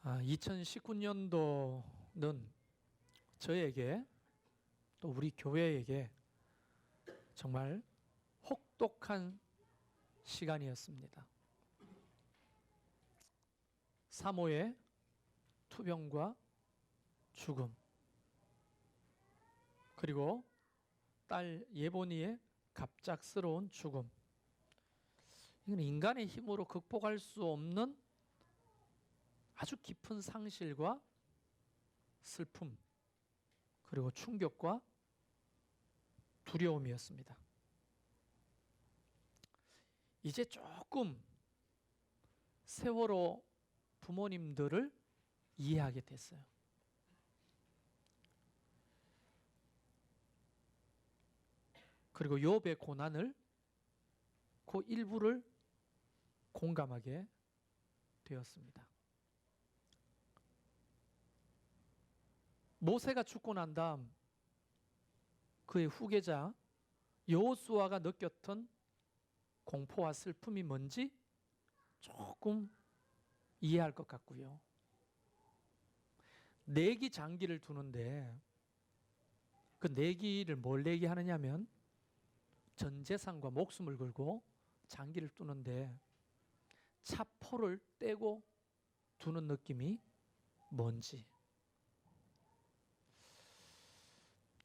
2019년도는 저에게 또 우리 교회에게 정말 혹독한 시간이었습니다. 사모의 투병과 죽음, 그리고 딸 예본이의 갑작스러운 죽음. 이건 인간의 힘으로 극복할 수 없는 아주 깊은 상실과 슬픔, 그리고 충격과 두려움이었습니다. 이제 조금 세월호 부모님들을 이해하게 됐어요. 그리고 욥의 고난을 그 일부를 공감하게 되었습니다. 모세가 죽고 난 다음 그의 후계자 여호수아가 느꼈던 공포와 슬픔이 뭔지 조금 이해할 것 같고요. 내기 장기를 두는데 그 내기를 뭘 내기하느냐면 전 재산과 목숨을 걸고 장기를 두는데 차포를 떼고 두는 느낌이 뭔지,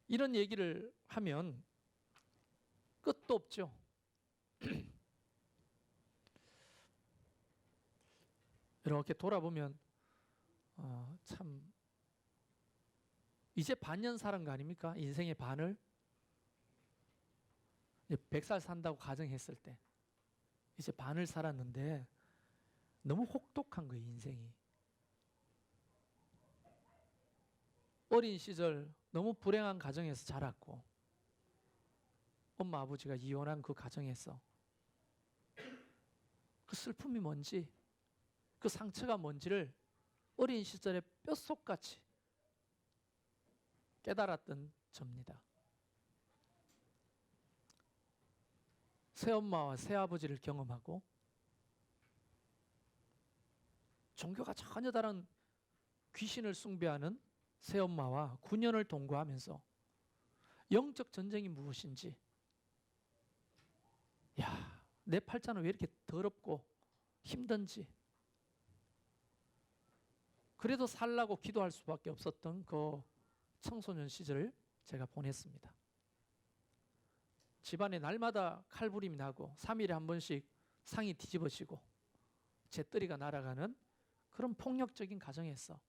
이런 얘기를 하면 끝도 없죠. 이렇게 돌아보면 참 이제 반년 살은 거 아닙니까? 인생의 반을 100살 산다고 가정했을 때 이제 반을 살았는데 너무 혹독한 거예요, 인생이. 어린 시절 너무 불행한 가정에서 자랐고 엄마 아버지가 이혼한 그 가정에서 그 슬픔이 뭔지, 그 상처가 뭔지를 어린 시절에 뼛속같이 깨달았던 접니다. 새엄마와 새아버지를 경험하고 종교가 전혀 다른 귀신을 숭배하는 새엄마와 9년을 동거하면서 영적 전쟁이 무엇인지, 야, 내 팔자는 왜 이렇게 더럽고 힘든지, 그래도 살라고 기도할 수밖에 없었던 그 청소년 시절을 제가 보냈습니다. 집안에 날마다 칼부림이 나고 3일에 한 번씩 상이 뒤집어지고 재떨이가 날아가는 그런 폭력적인 가정에서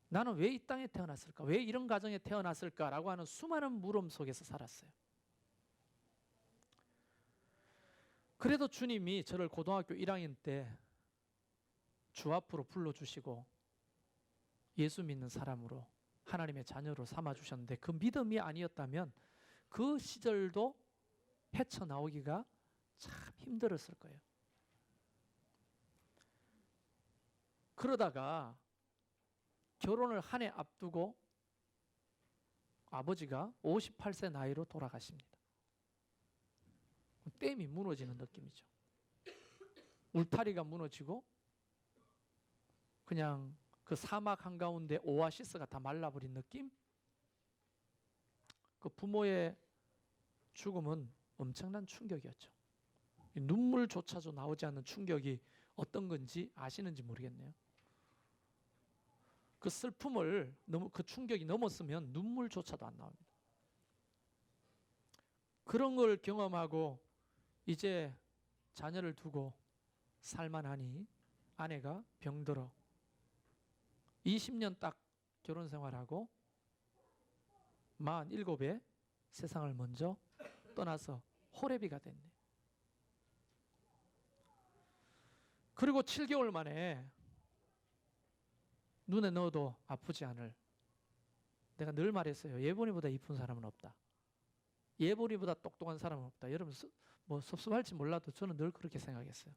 나는 왜 이 땅에 태어났을까? 왜 이런 가정에 태어났을까라고 하는 수많은 물음 속에서 살았어요. 그래도 주님이 저를 고등학교 1학년 때 주 앞으로 불러주시고 예수 믿는 사람으로, 하나님의 자녀로 삼아주셨는데 그 믿음이 아니었다면 그 시절도 헤쳐나오기가 참 힘들었을 거예요. 그러다가 결혼을 한 해 앞두고 아버지가 58세 나이로 돌아가십니다. 댐이 무너지는 느낌이죠. 울타리가 무너지고 그냥 그 사막 한가운데 오아시스가 다 말라버린 느낌? 그 부모의 죽음은 엄청난 충격이었죠. 눈물조차도 나오지 않는 충격이 어떤 건지 아시는지 모르겠네요. 그 슬픔을 그 충격이 넘었으면 눈물조차도 안 나옵니다. 그런 걸 경험하고 이제 자녀를 두고 살만하니 아내가 병들어 20년 딱 결혼 생활하고 47에 세상을 먼저 떠나서 호레비가 됐네. 그리고 7개월 만에 눈에 넣어도 아프지 않을, 내가 늘 말했어요. 예본이보다 이쁜 사람은 없다. 예본이보다 똑똑한 사람은 없다. 여러분 뭐 섭섭할지 몰라도 저는 늘 그렇게 생각했어요.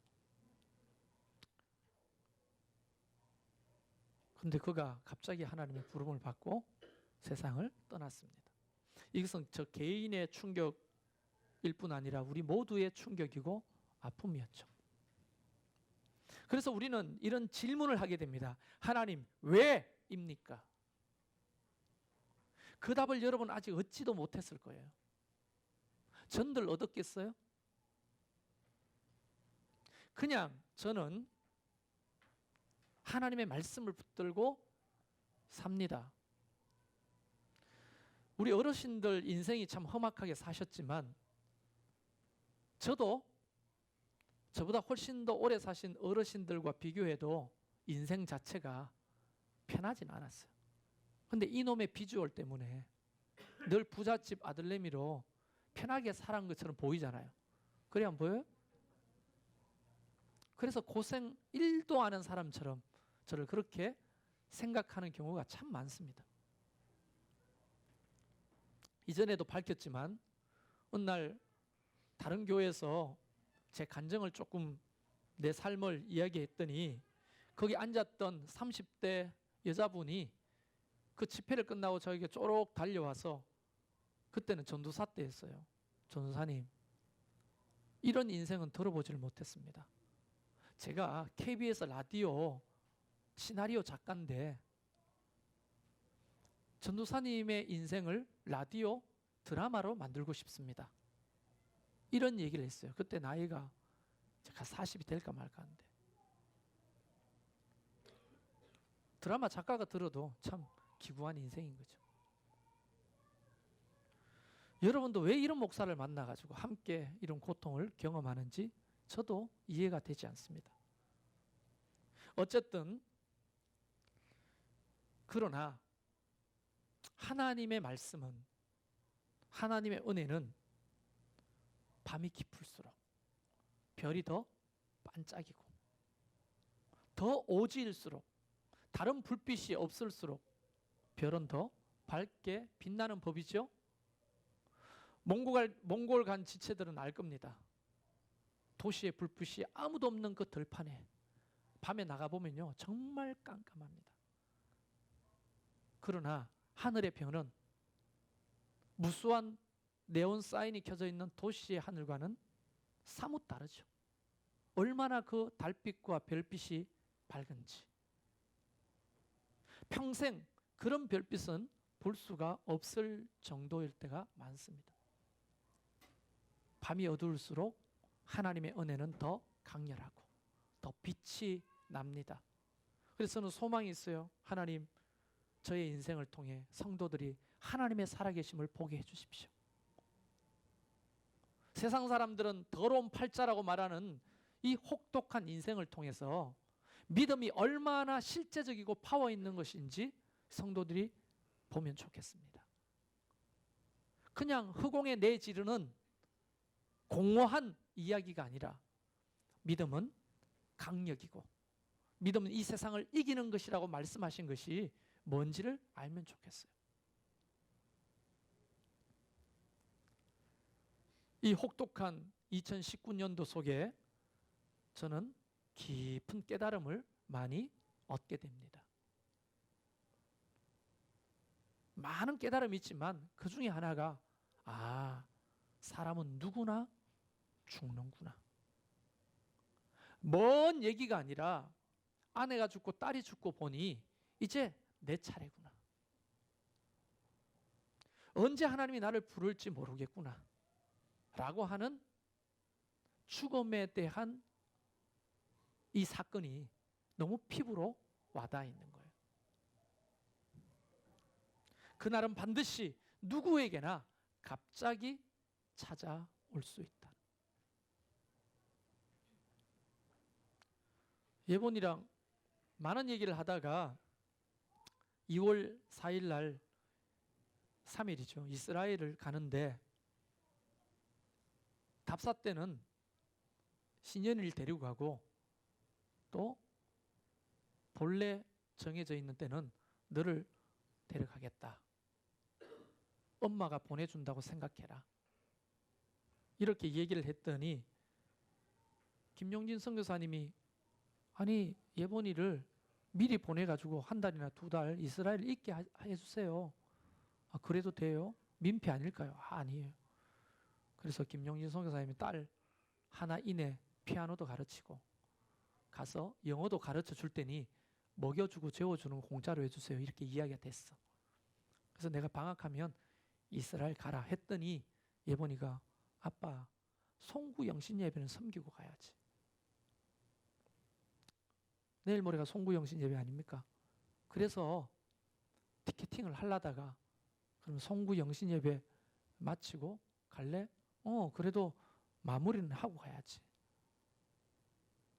근데 그가 갑자기 하나님의 부름을 받고 세상을 떠났습니다. 이것은 저 개인의 충격일 뿐 아니라 우리 모두의 충격이고 아픔이었죠. 그래서 우리는 이런 질문을 하게 됩니다. 하나님, 왜입니까? 그 답을 여러분 아직 얻지도 못했을 거예요. 전들 얻었겠어요? 그냥 저는 하나님의 말씀을 붙들고 삽니다. 우리 어르신들 인생이 참 험악하게 사셨지만 저도 저보다 훨씬 더 오래 사신 어르신들과 비교해도 인생 자체가 편하진 않았어요. 근데 이놈의 비주얼 때문에 늘 부잣집 아들내미로 편하게 살아온 것처럼 보이잖아요. 그래 안 보여요? 그래서 고생 1도 안 하는 사람처럼 저를 그렇게 생각하는 경우가 참 많습니다. 이전에도 밝혔지만 어느 날 다른 교회에서 제 간증을 조금 내 삶을 이야기했더니 거기 앉았던 30대 여자분이 그 집회를 끝나고 저에게 쪼록 달려와서 그때는 전도사 때였어요. 전도사님, 이런 인생은 들어보질 못했습니다. 제가 KBS 라디오 시나리오 작가인데 전도사님의 인생을 라디오 드라마로 만들고 싶습니다. 이런 얘기를 했어요. 그때 나이가 제가 40이 될까 말까 하는데 드라마 작가가 들어도 참 기구한 인생인 거죠. 여러분도 왜 이런 목사를 만나가지고 함께 이런 고통을 경험하는지 저도 이해가 되지 않습니다. 어쨌든 그러나 하나님의 말씀은, 하나님의 은혜는 밤이 깊을수록 별이 더 반짝이고 더 오지일수록 다른 불빛이 없을수록 별은 더 밝게 빛나는 법이죠. 몽골 간 지체들은 알 겁니다. 도시의 불빛이 아무도 없는 그 들판에 밤에 나가보면요 정말 깜깜합니다. 그러나 하늘의 별은 무수한 네온 사인이 켜져 있는 도시의 하늘과는 사뭇 다르죠. 얼마나 그 달빛과 별빛이 밝은지. 평생 그런 별빛은 볼 수가 없을 정도일 때가 많습니다. 밤이 어두울수록 하나님의 은혜는 더 강렬하고 더 빛이 납니다. 그래서 저는 소망이 있어요. 하나님, 저의 인생을 통해 성도들이 하나님의 살아계심을 보게 해주십시오. 세상 사람들은 더러운 팔자라고 말하는 이 혹독한 인생을 통해서 믿음이 얼마나 실제적이고 파워 있는 것인지 성도들이 보면 좋겠습니다. 그냥 허공에 내지르는 공허한 이야기가 아니라 믿음은 강력이고 믿음은 이 세상을 이기는 것이라고 말씀하신 것이 뭔지를 알면 좋겠어요. 이 혹독한 2019년도 속에 저는 깊은 깨달음을 많이 얻게 됩니다. 많은 깨달음이 있지만 그 중에 하나가 사람은 누구나 죽는구나. 먼 얘기가 아니라 아내가 죽고 딸이 죽고 보니 이제 내 차례구나. 언제 하나님이 나를 부를지 모르겠구나 라고 하는 죽음에 대한 이 사건이 너무 피부로 와닿아 있는 거예요. 그날은 반드시 누구에게나 갑자기 찾아올 수 있다. 예본이랑 많은 얘기를 하다가 2월 4일 날 3일이죠. 이스라엘을 가는데 답사 때는 신년일 데리고 가고 또 본래 정해져 있는 때는 너를 데려가겠다. 엄마가 보내준다고 생각해라. 이렇게 얘기를 했더니 김용진 선교사님이 아니 예본이를 미리 보내가지고 한 달이나 2달 이스라엘 있게 해주세요. 그래도 돼요? 민폐 아닐까요? 아니에요. 그래서 김용진 선교사님이 딸 하나 이내 피아노도 가르치고 가서 영어도 가르쳐 줄 테니 먹여주고 재워주는 거 공짜로 해주세요. 이렇게 이야기가 됐어. 그래서 내가 방학하면 이스라엘 가라 했더니 예본이가 아빠 송구 영신 예배는 섬기고 가야지. 내일 모레가 송구 영신 예배 아닙니까? 그래서 티켓팅을 하려다가 그럼 송구 영신 예배 마치고 갈래? 그래도 마무리는 하고 가야지.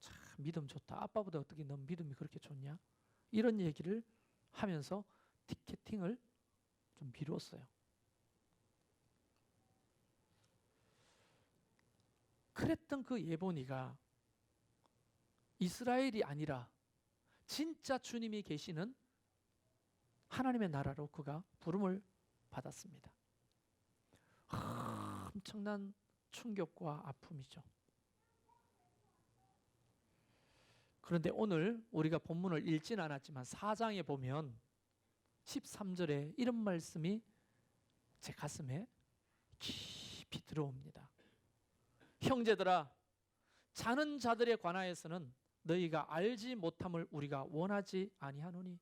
참 믿음 좋다. 아빠보다 어떻게 넌 믿음이 그렇게 좋냐? 이런 얘기를 하면서 티켓팅을 좀 미뤘어요. 그랬던 그 예본이가 이스라엘이 아니라 진짜 주님이 계시는 하나님의 나라로 그가 부름을 받았습니다. 엄청난 충격과 아픔이죠. 그런데 오늘 우리가 본문을 읽지는 않았지만 4장에 보면 13절에 이런 말씀이 제 가슴에 깊이 들어옵니다. 형제들아, 자는 자들에 관하여서는 너희가 알지 못함을 우리가 원하지 아니하노니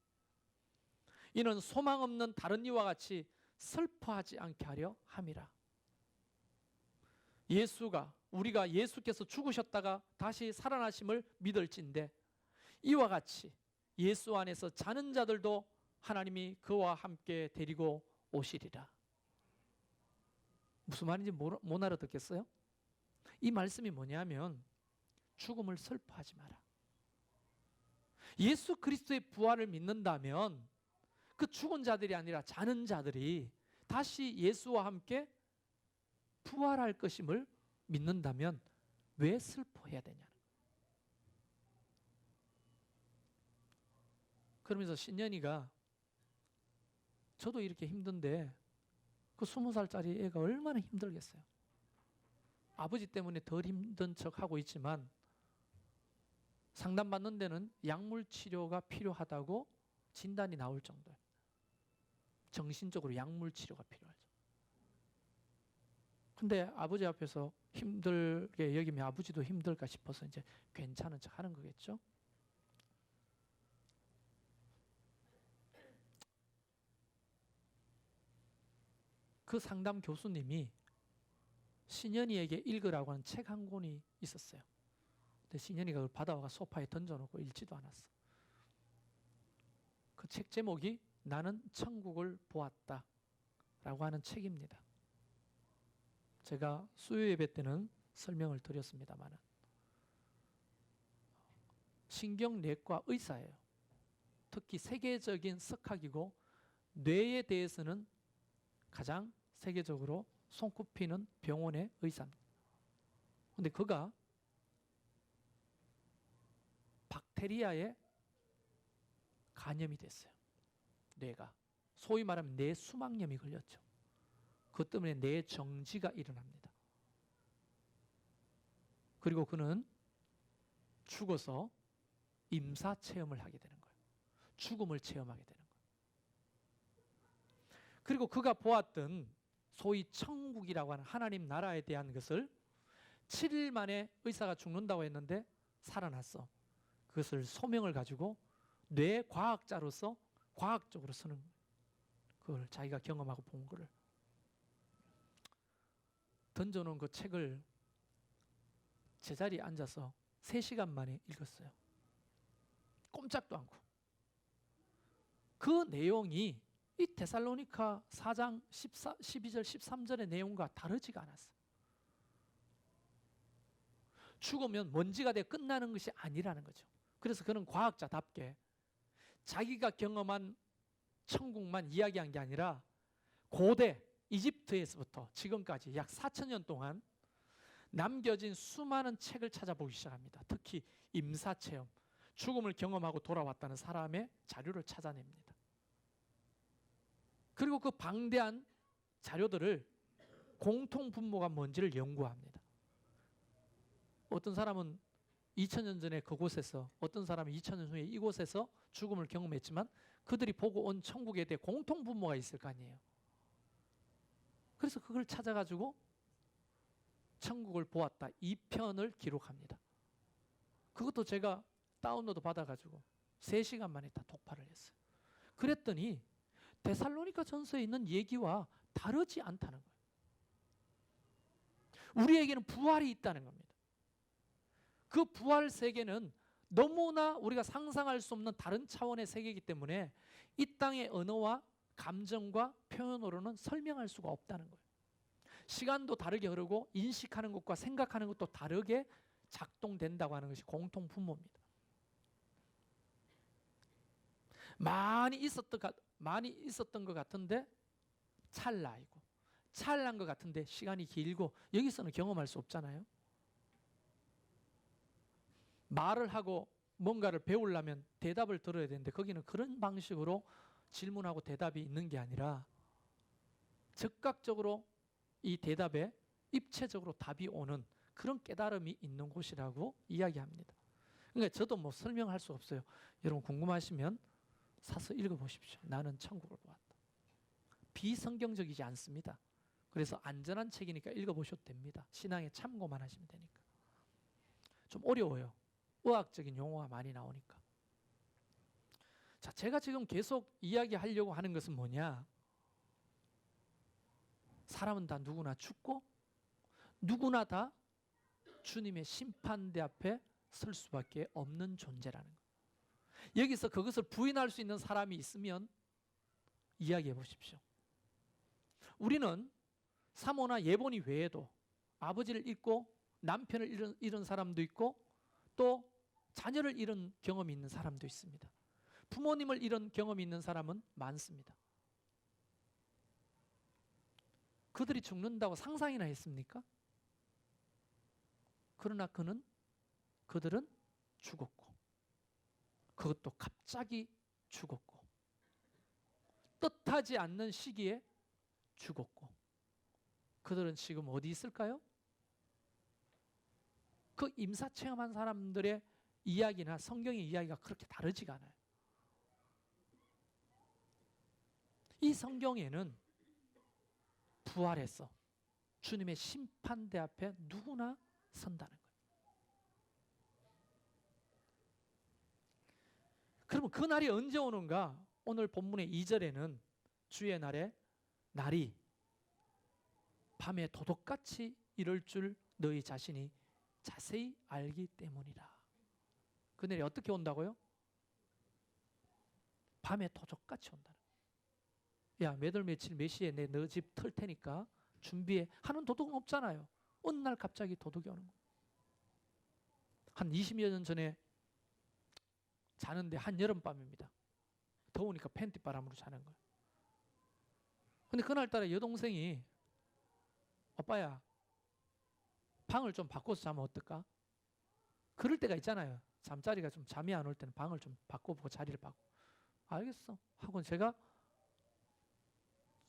이는 소망 없는 다른 이와 같이 슬퍼하지 않게 하려 함이라. 우리가 예수께서 죽으셨다가 다시 살아나심을 믿을진데 이와 같이 예수 안에서 자는 자들도 하나님이 그와 함께 데리고 오시리라. 무슨 말인지 못 알아듣겠어요? 이 말씀이 뭐냐면 죽음을 슬퍼하지 마라. 예수 그리스도의 부활을 믿는다면 그 죽은 자들이 아니라 자는 자들이 다시 예수와 함께 부활할 것임을 믿는다면 왜 슬퍼해야 되냐? 그러면서 신년이가 저도 이렇게 힘든데 그 20살짜리 애가 얼마나 힘들겠어요. 아버지 때문에 덜 힘든 척하고 있지만 상담받는 데는 약물 치료가 필요하다고 진단이 나올 정도예요. 정신적으로 약물 치료가 필요하죠. 근데 아버지 앞에서 힘들게 여기면 아버지도 힘들까 싶어서 이제 괜찮은 척 하는 거겠죠. 그 상담 교수님이 신현이에게 읽으라고 하는 책 한 권이 있었어요. 근데 신현이가 그걸 받아와가 소파에 던져놓고 읽지도 않았어. 그 책 제목이 나는 천국을 보았다 라고 하는 책입니다. 제가 수요 예배 때는 설명을 드렸습니다만 신경내과 의사예요. 특히 세계적인 석학이고 뇌에 대해서는 가장 세계적으로 손꼽히는 병원의 의사입니다. 그런데 그가 박테리아에 감염이 됐어요. 뇌가. 소위 말하면 뇌 수막염이 걸렸죠. 그것 때문에 뇌 정지가 일어납니다. 그리고 그는 죽어서 임사 체험을 하게 되는 거예요. 죽음을 체험하게 되는 거예요. 그리고 그가 보았던 소위 천국이라고 하는 하나님 나라에 대한 것을 7일 만에 의사가 죽는다고 했는데 살아났어. 그것을 소명을 가지고 뇌과학자로서 과학적으로 쓰는 그걸 자기가 경험하고 본 거를 던져놓은 그 책을 제자리에 앉아서 3시간 만에 읽었어요. 꼼짝도 않고. 그 내용이 이 데살로니가 4장 12절 13절의 내용과 다르지가 않았어요. 죽으면 먼지가 돼 끝나는 것이 아니라는 거죠. 그래서 그는 과학자답게 자기가 경험한 천국만 이야기한 게 아니라 고대 이집트에서부터 지금까지 약 4,000년 동안 남겨진 수많은 책을 찾아보기 시작합니다. 특히 임사체험, 죽음을 경험하고 돌아왔다는 사람의 자료를 찾아냅니다. 그리고 그 방대한 자료들을 공통 분모가 뭔지를 연구합니다. 어떤 사람은 2000년 전에 그곳에서, 어떤 사람은 2000년 후에 이곳에서 죽음을 경험했지만 그들이 보고 온 천국에 대해 공통 분모가 있을 거 아니에요. 그래서 그걸 찾아가지고 천국을 보았다 2편을 기록합니다. 그것도 제가 다운로드 받아가지고 3시간 만에 다 독파를 했어요. 그랬더니 데살로니가 전서에 있는 얘기와 다르지 않다는 거예요. 우리에게는 부활이 있다는 겁니다. 그 부활 세계는 너무나 우리가 상상할 수 없는 다른 차원의 세계이기 때문에 이 땅의 언어와 감정과 표현으로는 설명할 수가 없다는 거예요. 시간도 다르게 흐르고 인식하는 것과 생각하는 것도 다르게 작동된다고 하는 것이 공통 분모입니다. 많이 있었던 것 같은데 찰나이고, 찰나인 것 같은데 시간이 길고, 여기서는 경험할 수 없잖아요. 말을 하고 뭔가를 배우려면 대답을 들어야 되는데 거기는 그런 방식으로 질문하고 대답이 있는 게 아니라 즉각적으로 이 대답에 입체적으로 답이 오는 그런 깨달음이 있는 곳이라고 이야기합니다. 그러니까 저도 뭐 설명할 수 없어요. 여러분 궁금하시면 사서 읽어보십시오. 나는 천국을 보았다. 비성경적이지 않습니다. 그래서 안전한 책이니까 읽어보셔도 됩니다. 신앙에 참고만 하시면 되니까. 좀 어려워요. 의학적인 용어가 많이 나오니까. 자, 제가 지금 계속 이야기하려고 하는 것은 뭐냐? 사람은 다 누구나 죽고 누구나 다 주님의 심판대 앞에 설 수밖에 없는 존재라는 거예요. 여기서 그것을 부인할 수 있는 사람이 있으면 이야기해 보십시오. 우리는 사모나 예본이 외에도 아버지를 잃고 남편을 잃은 사람도 있고 또 자녀를 잃은 경험이 있는 사람도 있습니다. 부모님을 잃은 경험이 있는 사람은 많습니다. 그들이 죽는다고 상상이나 했습니까? 그러나 그들은 죽었고, 그것도 갑자기 죽었고, 뜻하지 않는 시기에 죽었고, 그들은 지금 어디 있을까요? 그 임사체험한 사람들의 이야기나 성경의 이야기가 그렇게 다르지가 않아요. 이 성경에는 부활해서 주님의 심판대 앞에 누구나 선다는 거예요. 그러면 그 날이 언제 오는가? 오늘 본문의 2절에는 주의 날이 밤에 도둑같이 이럴 줄 너희 자신이 자세히 알기 때문이라. 그 날이 어떻게 온다고요? 밤에 도둑같이 온다는 거예요. 야, 몇 월 며칠 몇 시에 내 너 집 털 테니까 준비해 하는 도둑은 없잖아요. 어느 날 갑자기 도둑이 오는 거예요. 한 20여 년 전에 자는데 한여름밤입니다. 더우니까 팬티바람으로 자는 거예요. 근데 그날따라 여동생이 오빠야 방을 좀 바꿔서 자면 어떨까? 그럴 때가 있잖아요. 잠자리가 좀 잠이 안 올 때는 방을 좀 바꿔보고 자리를 바꿔. 알겠어 하고 제가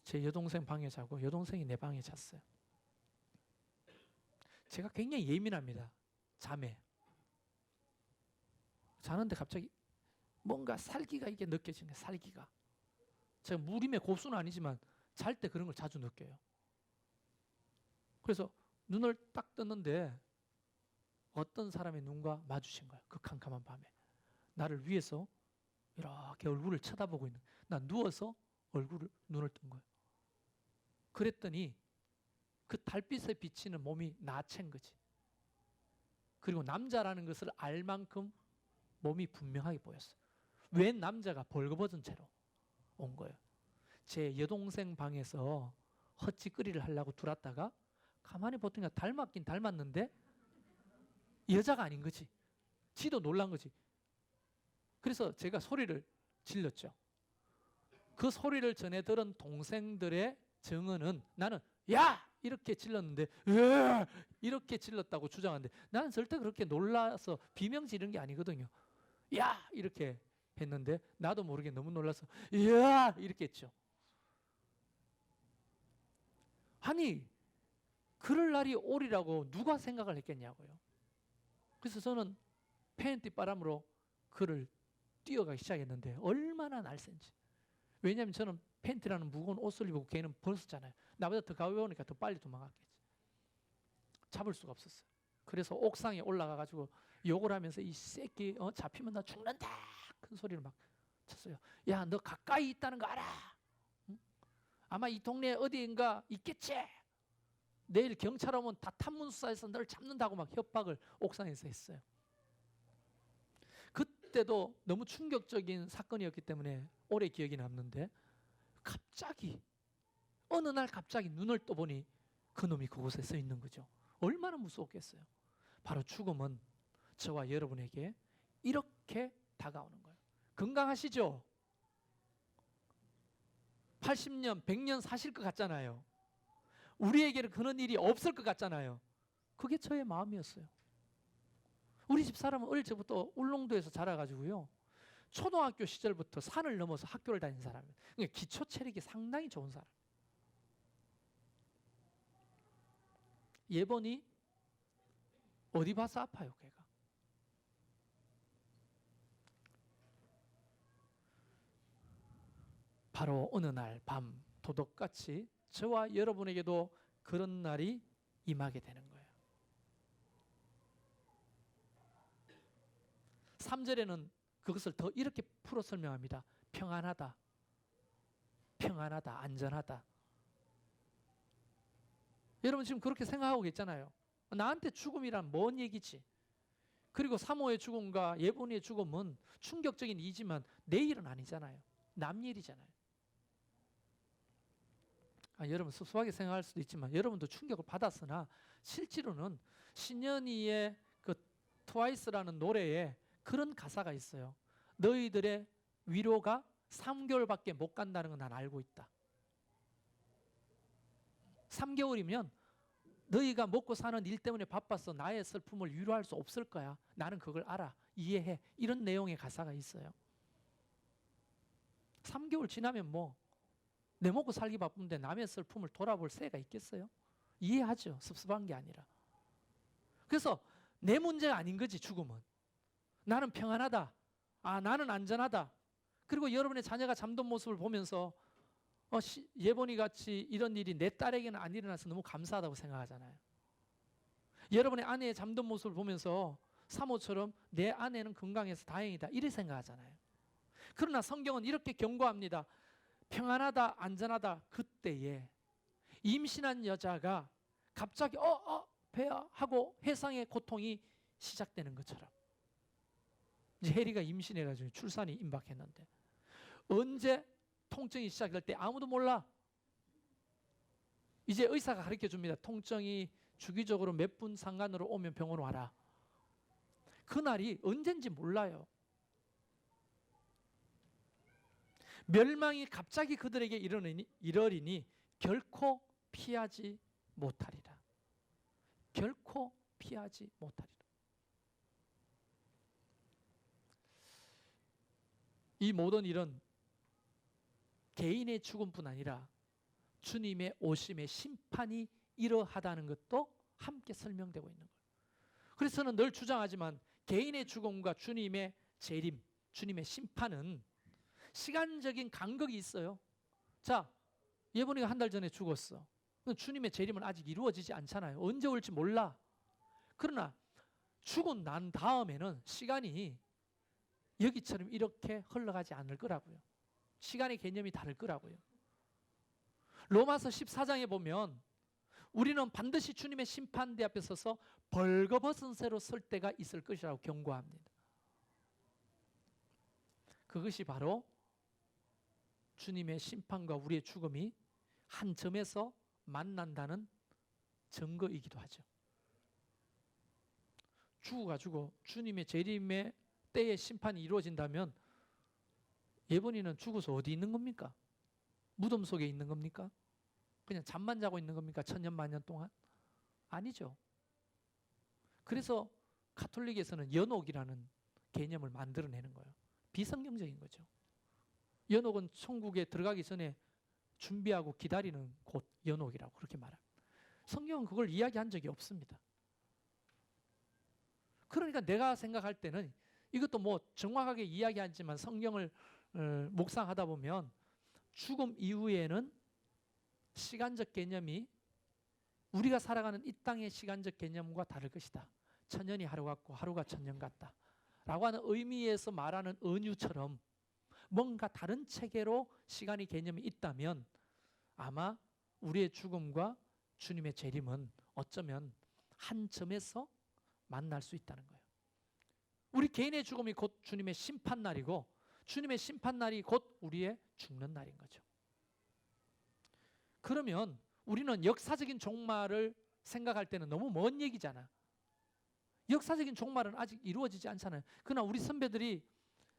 제 여동생 방에 자고 여동생이 내 방에 잤어요. 제가 굉장히 예민합니다. 잠에. 자는데 갑자기 뭔가 살기가 이게 느껴지는 거예요. 살기가. 제가 무림의 고수는 아니지만 잘 때 그런 걸 자주 느껴요. 그래서 눈을 딱 떴는데 어떤 사람의 눈과 마주친 거예요. 그 캄캄한 밤에. 나를 위해서 이렇게 얼굴을 쳐다보고 있는 거예요. 난 누워서 눈을 뜬 거예요. 그랬더니 그 달빛에 비치는 몸이 나체인 거지. 그리고 남자라는 것을 알 만큼 몸이 분명하게 보였어요. 웬 남자가 벌거벗은 채로 온 거예요. 제 여동생 방에서 헛짓거리를 하려고 들어왔다가 가만히 보니까 닮았긴 닮았는데 여자가 아닌 거지. 지도 놀란 거지. 그래서 제가 소리를 질렀죠. 그 소리를 전해 들은 동생들의 증언은 나는 야! 이렇게 질렀는데 이렇게 질렀다고 주장하는데 나는 절대 그렇게 놀라서 비명 지른 게 아니거든요. 야! 이렇게 했는데 나도 모르게 너무 놀라서 야! 이렇게 했죠. 아니 그럴 날이 오리라고 누가 생각을 했겠냐고요. 그래서 저는 팬티 바람으로 그를 뛰어가기 시작했는데 얼마나 날쌘지. 왜냐하면 저는 팬티라는 무거운 옷을 입고 걔는 벗었잖아요. 나보다 더 가벼우니까 더 빨리 도망갔겠지. 잡을 수가 없었어요. 그래서 옥상에 올라가가지고 욕을 하면서 이 새끼 잡히면 나 죽는다 큰 소리를 막 쳤어요. 야, 너 가까이 있다는 거 알아? 응? 아마 이 동네에 어디인가 있겠지? 내일 경찰 오면 다 탐문수사해서 널 잡는다고 막 협박을 옥상에서 했어요. 그때도 너무 충격적인 사건이었기 때문에 오래 기억이 남는데 갑자기 어느 날 갑자기 눈을 떠보니 그놈이 그곳에 서 있는 거죠. 얼마나 무서웠겠어요. 바로 죽음은 저와 여러분에게 이렇게 다가오는 거예요. 건강하시죠? 80년, 100년 사실 것 같잖아요. 우리에게는 그런 일이 없을 것 같잖아요. 그게 저의 마음이었어요. 우리 집 사람은 어릴 적부터 울릉도에서 자라가지고요. 초등학교 시절부터 산을 넘어서 학교를 다닌 사람이에요. 그러니까 기초 체력이 상당히 좋은 사람. 예번이 어디 봐서 아파요, 걔가. 바로 어느 날 밤 도둑같이 저와 여러분에게도 그런 날이 임하게 되는 거예요. 3절에는 그것을 더 이렇게 풀어 설명합니다. 평안하다, 평안하다, 안전하다. 여러분 지금 그렇게 생각하고 계시잖아요. 나한테 죽음이란 뭔 얘기지? 그리고 사모의 죽음과 예본이의 죽음은 충격적인 일이지만 내 일은 아니잖아요. 남 일이잖아요. 여러분 섭섭하게 생각할 수도 있지만 여러분도 충격을 받았으나 실제로는 신현이의 그 트와이스라는 노래에 그런 가사가 있어요. 너희들의 위로가 3개월밖에 못 간다는 건 난 알고 있다. 3개월이면 너희가 먹고 사는 일 때문에 바빠서 나의 슬픔을 위로할 수 없을 거야. 나는 그걸 알아. 이해해. 이런 내용의 가사가 있어요. 3개월 지나면 뭐 내 먹고 살기 바쁜데 남의 슬픔을 돌아볼 새가 있겠어요? 이해하죠. 섭섭한 게 아니라. 그래서 내 문제가 아닌 거지 죽음은. 나는 평안하다. 나는 안전하다. 그리고 여러분의 자녀가 잠든 모습을 보면서 예본이 같이 이런 일이 내 딸에게는 안 일어나서 너무 감사하다고 생각하잖아요. 여러분의 아내의 잠든 모습을 보면서 사모처럼 내 아내는 건강해서 다행이다 이렇게 생각하잖아요. 그러나 성경은 이렇게 경고합니다. 평안하다, 안전하다. 그때에 임신한 여자가 갑자기 배야 하고 해상의 고통이 시작되는 것처럼 이제 해리가 임신해가지고 출산이 임박했는데 언제 통증이 시작될 때 아무도 몰라. 이제 의사가 가르쳐 줍니다. 통증이 주기적으로 몇 분 상간으로 오면 병원 와라. 그날이 언젠지 몰라요. 멸망이 갑자기 그들에게 이르리니 결코 피하지 못하리라. 결코 피하지 못하리라. 이 모든 일은 개인의 죽음뿐 아니라 주님의 오심의 심판이 이러하다는 것도 함께 설명되고 있는 거예요. 그래서 저는 늘 주장하지만 개인의 죽음과 주님의 재림, 주님의 심판은 시간적인 간격이 있어요. 자, 예본이가 한 달 전에 죽었어. 주님의 재림은 아직 이루어지지 않잖아요. 언제 올지 몰라. 그러나 죽고 난 다음에는 시간이 여기처럼 이렇게 흘러가지 않을 거라고요. 시간의 개념이 다를 거라고요. 로마서 14장에 보면 우리는 반드시 주님의 심판대 앞에 서서 벌거벗은 새로 설 때가 있을 것이라고 경고합니다. 그것이 바로 주님의 심판과 우리의 죽음이 한 점에서 만난다는 증거이기도 하죠. 죽어가지고 주님의 재림의 때의 심판이 이루어진다면 예본이는 죽어서 어디 있는 겁니까? 무덤 속에 있는 겁니까? 그냥 잠만 자고 있는 겁니까? 천년만년 동안? 아니죠. 그래서 가톨릭에서는 연옥이라는 개념을 만들어내는 거예요. 비성경적인 거죠. 연옥은 천국에 들어가기 전에 준비하고 기다리는 곳 연옥이라고 그렇게 말합니다. 성경은 그걸 이야기한 적이 없습니다. 그러니까 내가 생각할 때는 이것도 뭐 정확하게 이야기하지만 성경을 묵상하다 보면 죽음 이후에는 시간적 개념이 우리가 살아가는 이 땅의 시간적 개념과 다를 것이다. 천년이 하루 같고 하루가 천년 같다 라고 하는 의미에서 말하는 은유처럼 뭔가 다른 체계로 시간이 개념이 있다면 아마 우리의 죽음과 주님의 재림은 어쩌면 한 점에서 만날 수 있다는 거예요. 우리 개인의 죽음이 곧 주님의 심판날이고 주님의 심판날이 곧 우리의 죽는 날인 거죠. 그러면 우리는 역사적인 종말을 생각할 때는 너무 먼 얘기잖아. 역사적인 종말은 아직 이루어지지 않잖아요. 그러나 우리 선배들이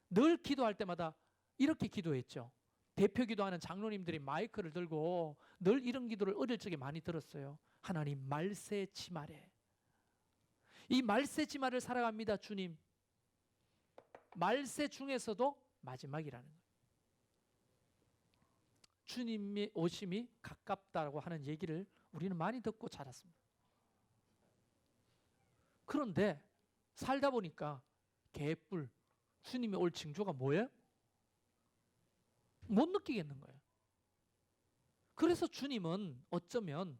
늘 기도할 때마다 이렇게 기도했죠. 대표 기도하는 장로님들이 마이크를 들고 늘 이런 기도를 어릴 적에 많이 들었어요. 하나님 말세 지말에 이 말세 지말을 살아갑니다. 주님 말세 중에서도 마지막이라는 거예요. 주님의 오심이 가깝다고 하는 얘기를 우리는 많이 듣고 자랐습니다. 그런데 살다 보니까 개뿔 주님이 올 징조가 뭐예요? 못 느끼겠는 거예요. 그래서 주님은 어쩌면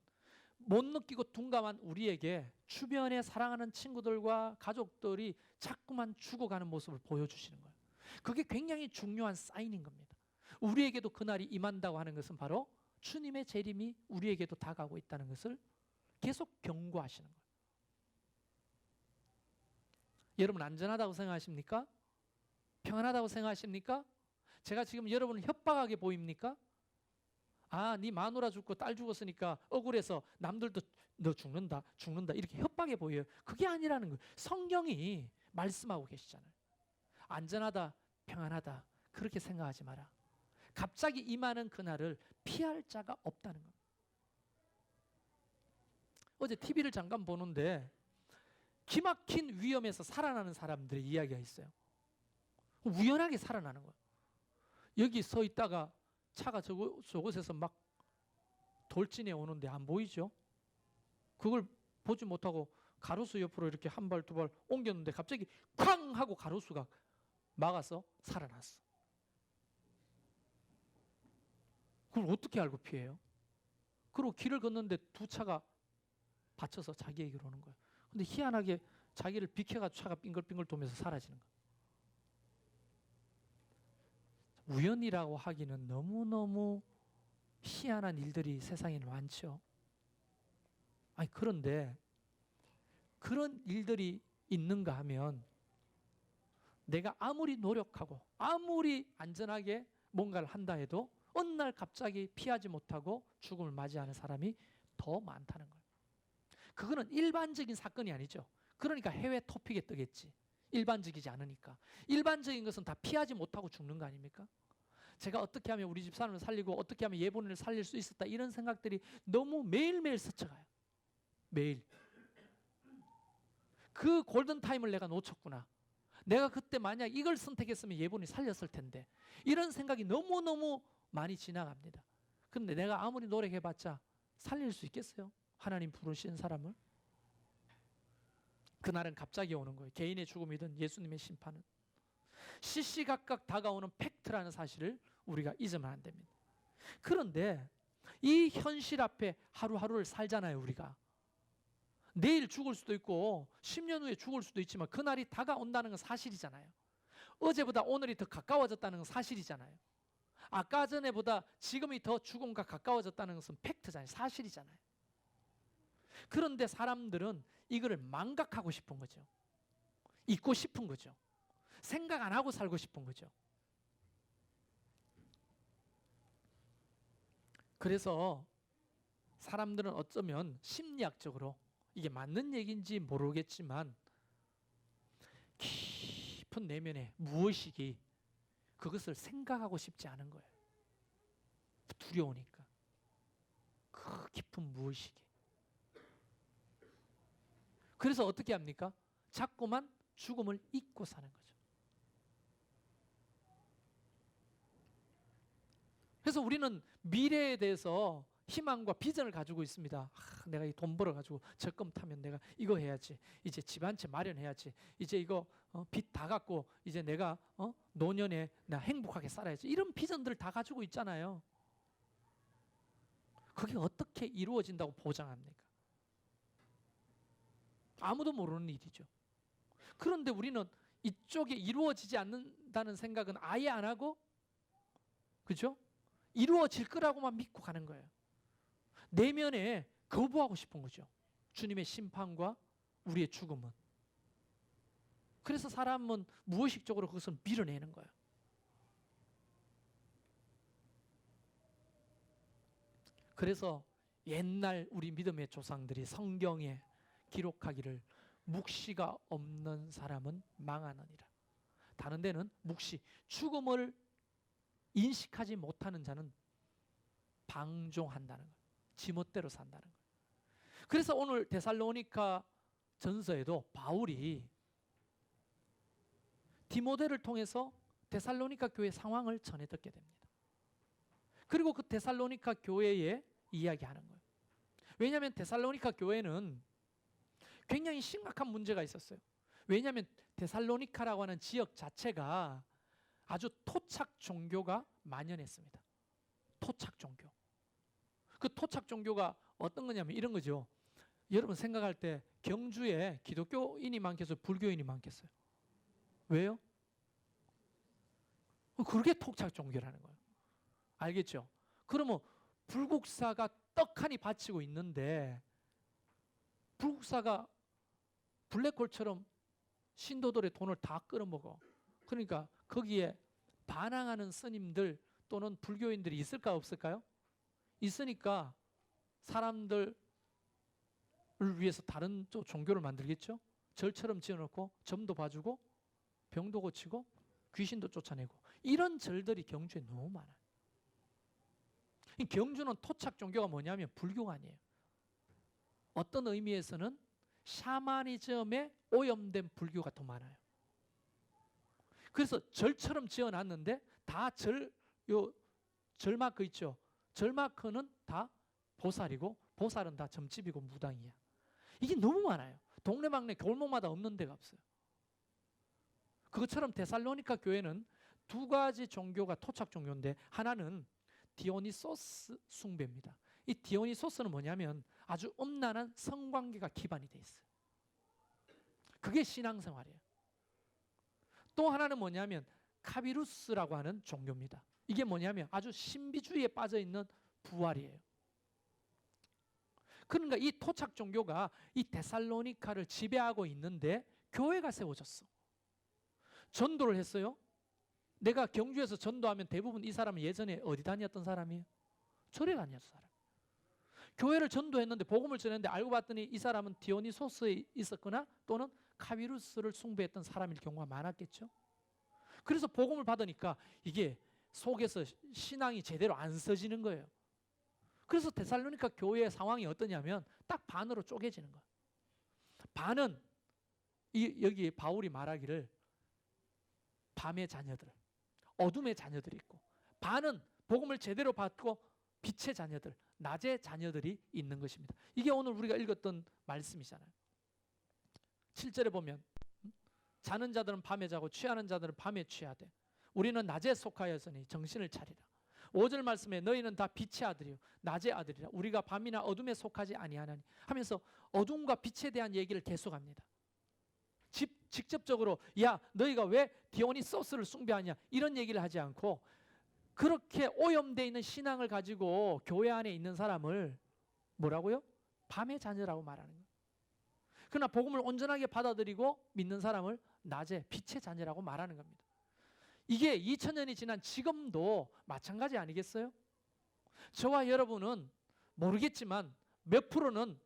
못 느끼고 둔감한 우리에게 주변에 사랑하는 친구들과 가족들이 자꾸만 죽어가는 모습을 보여주시는 거예요. 그게 굉장히 중요한 사인인 겁니다. 우리에게도 그날이 임한다고 하는 것은 바로 주님의 재림이 우리에게도 다가오고 있다는 것을 계속 경고하시는 거예요. 여러분 안전하다고 생각하십니까? 평안하다고 생각하십니까? 제가 지금 여러분을 협박하게 보입니까? 아, 네 마누라 죽고 딸 죽었으니까 억울해서 남들도 너 죽는다 이렇게 협박해 보여요. 그게 아니라는 거예요. 성경이 말씀하고 계시잖아요. 안전하다, 평안하다 그렇게 생각하지 마라. 갑자기 임하는 그날을 피할 자가 없다는 겁니다. 어제 TV를 잠깐 보는데 기막힌 위험에서 살아나는 사람들의 이야기가 있어요. 우연하게 살아나는 거예요. 여기 서 있다가 차가 저곳에서 막 돌진해 오는데 안 보이죠? 그걸 보지 못하고 가로수 옆으로 이렇게 한 발 두 발 옮겼는데 갑자기 쾅 하고 가로수가 막아서 살아났어. 그걸 어떻게 알고 피해요? 그리고 길을 걷는데 두 차가 받쳐서 자기에게로 오는 거예요. 근데 희한하게 자기를 비켜가지고 차가 빙글빙글 돌면서 사라지는 거예요. 우연이라고 하기는 너무너무 희한한 일들이 세상에는 많죠. 아니 그런데 그런 일들이 있는가 하면 내가 아무리 노력하고 아무리 안전하게 뭔가를 한다 해도 어느 날 갑자기 피하지 못하고 죽음을 맞이하는 사람이 더 많다는 거예요. 그거는 일반적인 사건이 아니죠. 그러니까 해외 토픽에 뜨겠지. 일반적이지 않으니까. 일반적인 것은 다 피하지 못하고 죽는 거 아닙니까? 제가 어떻게 하면 우리 집 사람을 살리고 어떻게 하면 예본인을 살릴 수 있었다 이런 생각들이 너무 매일매일 스쳐가요. 매일. 그 골든타임을 내가 놓쳤구나. 내가 그때 만약 이걸 선택했으면 예본이 살렸을 텐데 이런 생각이 너무너무 많이 지나갑니다. 근데 내가 아무리 노력해봤자 살릴 수 있겠어요? 하나님 부르신 사람을? 그날은 갑자기 오는 거예요. 개인의 죽음이든 예수님의 심판은. 시시각각 다가오는 팩트라는 사실을 우리가 잊으면 안 됩니다. 그런데 이 현실 앞에 하루하루를 살잖아요. 우리가. 내일 죽을 수도 있고 10년 후에 죽을 수도 있지만 그날이 다가온다는 건 사실이잖아요. 어제보다 오늘이 더 가까워졌다는 건 사실이잖아요. 아까 전에보다 지금이 더 죽음과 가까워졌다는 것은 팩트잖아요. 사실이잖아요. 그런데 사람들은 이거를 망각하고 싶은 거죠. 잊고 싶은 거죠. 생각 안 하고 살고 싶은 거죠. 그래서 사람들은 어쩌면 심리학적으로 이게 맞는 얘기인지 모르겠지만 깊은 내면에 무의식이 그것을 생각하고 싶지 않은 거예요. 두려우니까. 그 깊은 무의식이. 그래서 어떻게 합니까? 자꾸만 죽음을 잊고 사는 거죠. 그래서 우리는 미래에 대해서 희망과 비전을 가지고 있습니다. 내가 이 돈 벌어가지고 적금 타면 내가 이거 해야지. 이제 집 한 채 마련해야지. 이제 이거 빚 다 갚고 이제 내가 노년에 나 행복하게 살아야지. 이런 비전들을 다 가지고 있잖아요. 그게 어떻게 이루어진다고 보장합니까? 아무도 모르는 일이죠. 그런데 우리는 이쪽에 이루어지지 않는다는 생각은 아예 안 하고, 그죠? 이루어질 거라고만 믿고 가는 거예요. 내면에 거부하고 싶은 거죠. 주님의 심판과 우리의 죽음은. 그래서 사람은 무의식적으로 그것을 밀어내는 거예요. 그래서 옛날 우리 믿음의 조상들이 성경에 기록하기를 묵시가 없는 사람은 망하느니라. 다른 데는 묵시, 죽음을 인식하지 못하는 자는 방종한다는 거예요. 지멋대로 산다는 거예요. 그래서 오늘 데살로니가 전서에도 바울이 디모데를 통해서 데살로니가 교회 상황을 전해 듣게 됩니다. 그리고 그 데살로니가 교회에 이야기하는 거예요. 왜냐하면 데살로니가 교회는 굉장히 심각한 문제가 있었어요. 왜냐하면 데살로니카라고 하는 지역 자체가 아주 토착 종교가 만연했습니다. 토착 종교. 그 토착 종교가 어떤 거냐면 이런 거죠. 여러분 생각할 때 경주에 기독교인이 많겠어요? 불교인이 많겠어요? 왜요? 그게 토착 종교라는 거예요. 알겠죠? 그러면 불국사가 떡하니 바치고 있는데 불국사가 블랙홀처럼 신도들의 돈을 다 끌어먹어. 그러니까 거기에 반항하는 스님들 또는 불교인들이 있을까 없을까요? 있으니까 사람들을 위해서 다른 또 종교를 만들겠죠? 절처럼 지어놓고 점도 봐주고 병도 고치고 귀신도 쫓아내고 이런 절들이 경주에 너무 많아요. 이 경주는 토착 종교가 뭐냐면 불교가 아니에요. 어떤 의미에서는 샤머니즘에 오염된 불교가 더 많아요. 그래서 절처럼 지어놨는데 다 절마크 있죠. 절마크는 다 보살이고 보살은 다 점집이고 무당이야. 이게 너무 많아요. 동네방네 골목마다 없는 데가 없어요. 그것처럼 데살로니가 교회는 두 가지 종교가 토착 종교인데 하나는 디오니소스 숭배입니다. 이 디오니소스는 뭐냐면 아주 음란한 성관계가 기반이 돼 있어요. 그게 신앙생활이에요. 또 하나는 뭐냐면 카비루스라고 하는 종교입니다. 이게 뭐냐면 아주 신비주의에 빠져있는 부활이에요. 그러니까 이 토착 종교가 이 데살로니카를 지배하고 있는데 교회가 세워졌어. 전도를 했어요. 내가 경주에서 전도하면 대부분 이 사람은 예전에 어디 다녔던 사람이에요? 절에 다녔던 사람. 교회를 전도했는데 복음을 전했는데 알고 봤더니 이 사람은 디오니소스에 있었거나 또는 카비루스를 숭배했던 사람일 경우가 많았겠죠. 그래서 복음을 받으니까 이게 속에서 신앙이 제대로 안 써지는 거예요. 그래서 데살로니가 교회의 상황이 어떠냐면 딱 반으로 쪼개지는 거예요. 반은 여기 바울이 말하기를 밤의 자녀들, 어둠의 자녀들이 있고, 반은 복음을 제대로 받고 빛의 자녀들, 낮의 자녀들이 있는 것입니다. 이게 오늘 우리가 읽었던 말씀이잖아요. 7절에 보면 자는 자들은 밤에 자고 취하는 자들은 밤에 취하되 우리는 낮에 속하였으니 정신을 차리라. 5절 말씀에 너희는 다 빛의 아들이요 낮의 아들이라. 우리가 밤이나 어둠에 속하지 아니하나니 하면서 어둠과 빛에 대한 얘기를 계속합니다. 직접적으로 야 너희가 왜 디오니소스를 숭배하냐 이런 얘기를 하지 않고 그렇게 오염되어 있는 신앙을 가지고 교회 안에 있는 사람을 뭐라고요? 밤의 자녀라고 말하는 거예요. 그러나 복음을 온전하게 받아들이고 믿는 사람을 낮에 빛의 자녀라고 말하는 겁니다. 이게 2000년이 지난 지금도 마찬가지 아니겠어요? 저와 여러분은 모르겠지만 몇 프로는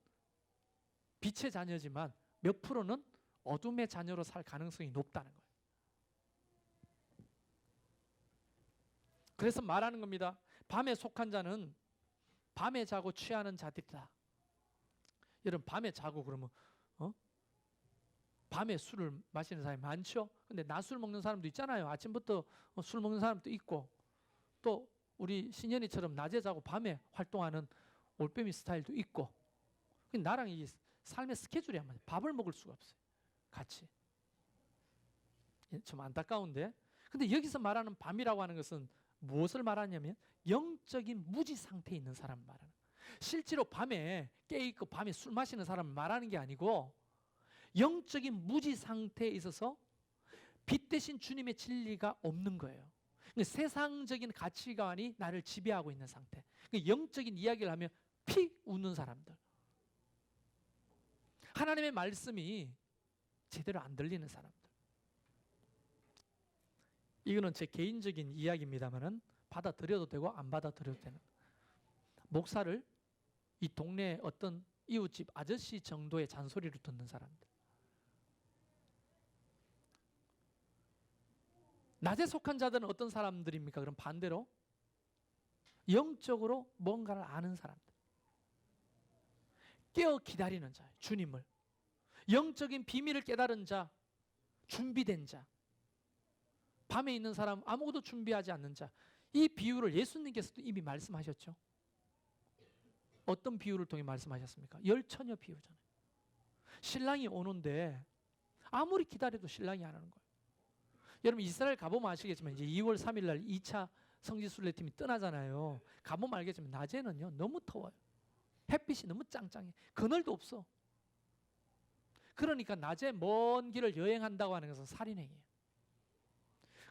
빛의 자녀지만 몇 프로는 어둠의 자녀로 살 가능성이 높다는 거예요. 그래서 말하는 겁니다. 밤에 속한 자는 밤에 자고 취하는 자들이다. 여러분 밤에 자고 그러면 밤에 술을 마시는 사람이 많죠. 근데 낮술 먹는 사람도 있잖아요. 아침부터 술 먹는 사람도 있고 또 우리 신현이처럼 낮에 자고 밤에 활동하는 올빼미 스타일도 있고 나랑 이 삶의 스케줄이 안 맞아요. 밥을 먹을 수가 없어요. 같이. 좀 안타까운데 근데 여기서 말하는 밤이라고 하는 것은 무엇을 말하냐면 영적인 무지 상태에 있는 사람을 말하는 거예요. 실제로 밤에 깨있고 밤에 술 마시는 사람을 말하는 게 아니고 영적인 무지 상태에 있어서 빛 대신 주님의 진리가 없는 거예요. 그러니까 세상적인 가치관이 나를 지배하고 있는 상태. 그러니까 영적인 이야기를 하면 피 웃는 사람들. 하나님의 말씀이 제대로 안 들리는 사람들. 이거는 제 개인적인 이야기입니다만은 받아들여도 되고 안 받아들여도 되는. 목사를 이 동네 어떤 이웃집 아저씨 정도의 잔소리를 듣는 사람들. 낮에 속한 자들은 어떤 사람들입니까? 그럼 반대로 영적으로 뭔가를 아는 사람들. 깨어 기다리는 자, 주님을. 영적인 비밀을 깨달은 자, 준비된 자. 밤에 있는 사람, 아무것도 준비하지 않는 자. 이 비유를 예수님께서도 이미 말씀하셨죠. 어떤 비유를 통해 말씀하셨습니까? 열처녀 비유잖아요. 신랑이 오는데 아무리 기다려도 신랑이 안 오는 거예요. 여러분 이스라엘 가보면 아시겠지만 이제 2월 3일 날 2차 성지순례팀이 떠나잖아요. 가보면 알겠지만 낮에는요 너무 더워요. 햇빛이 너무 짱짱해. 그늘도 없어. 그러니까 낮에 먼 길을 여행한다고 하는 것은 살인행위예요.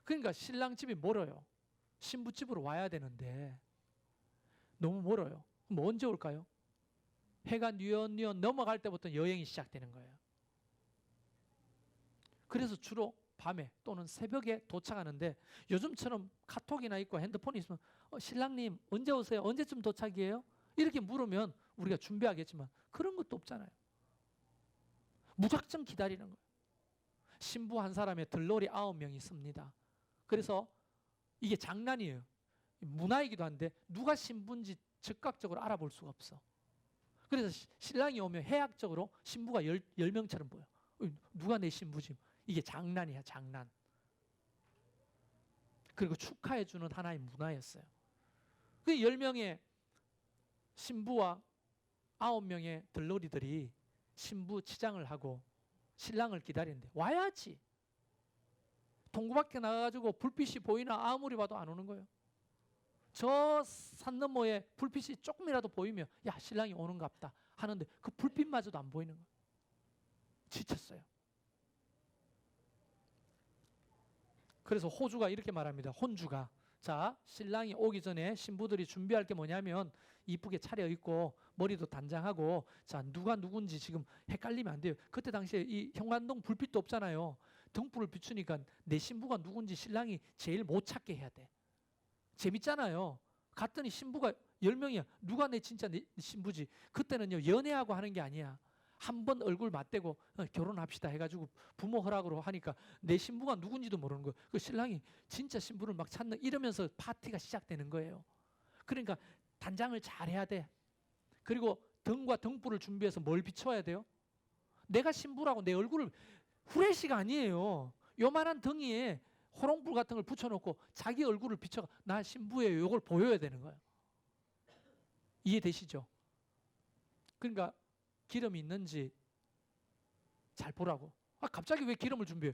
그러니까 신랑 집이 멀어요. 신부 집으로 와야 되는데 너무 멀어요. 그럼 언제 올까요? 해가 뉘엿뉘엿 넘어갈 때부터 여행이 시작되는 거예요. 그래서 주로 밤에 또는 새벽에 도착하는데 요즘처럼 카톡이나 있고 핸드폰이 있으면 신랑님 언제 오세요? 언제쯤 도착이에요? 이렇게 물으면 우리가 준비하겠지만 그런 것도 없잖아요. 무작정 기다리는 거예요. 신부 한 사람에 들러리 9명이 있습니다. 그래서 이게 장난이에요. 문화이기도 한데 누가 신부인지 즉각적으로 알아볼 수가 없어. 그래서 신랑이 오면 해학적으로 신부가 10명처럼 보여. 누가 내 신부지? 이게 장난이야, 장난. 그리고 축하해주는 하나의 문화였어요. 그 10명의 신부와 9명의 들러리들이 신부 치장을 하고 신랑을 기다리는데 와야지. 동구 밖에 나가가지고 불빛이 보이나 아무리 봐도 안 오는 거예요. 저 산 너머에 불빛이 조금이라도 보이면 야 신랑이 오는갑다 하는데 그 불빛마저도 안 보이는 거예요. 지쳤어요. 그래서 호주가 이렇게 말합니다. 혼주가 자 신랑이 오기 전에 신부들이 준비할 게 뭐냐면 이쁘게 차려입고 머리도 단장하고 자 누가 누군지 지금 헷갈리면 안 돼요. 그때 당시에 이 현관동 불빛도 없잖아요. 등불을 비추니까 내 신부가 누군지 신랑이 제일 못 찾게 해야 돼. 재밌잖아요. 갔더니 신부가 10명이야. 누가 내 진짜 내 신부지. 그때는요 연애하고 하는 게 아니야. 한 번 얼굴 맞대고 결혼합시다 해가지고 부모 허락으로 하니까 내 신부가 누군지도 모르는 거예요. 그 신랑이 진짜 신부를 막 찾는 이러면서 파티가 시작되는 거예요. 그러니까 단장을 잘 해야 돼. 그리고 등과 등불을 준비해서 뭘 비춰야 돼요? 내가 신부라고 내 얼굴을 후레쉬가 아니에요. 요만한 등에 호롱불 같은 걸 붙여놓고 자기 얼굴을 비춰 나 신부예요. 이걸 보여야 되는 거예요. 이해되시죠? 그러니까 기름이 있는지 잘 보라고. 갑자기 왜 기름을 준비해요?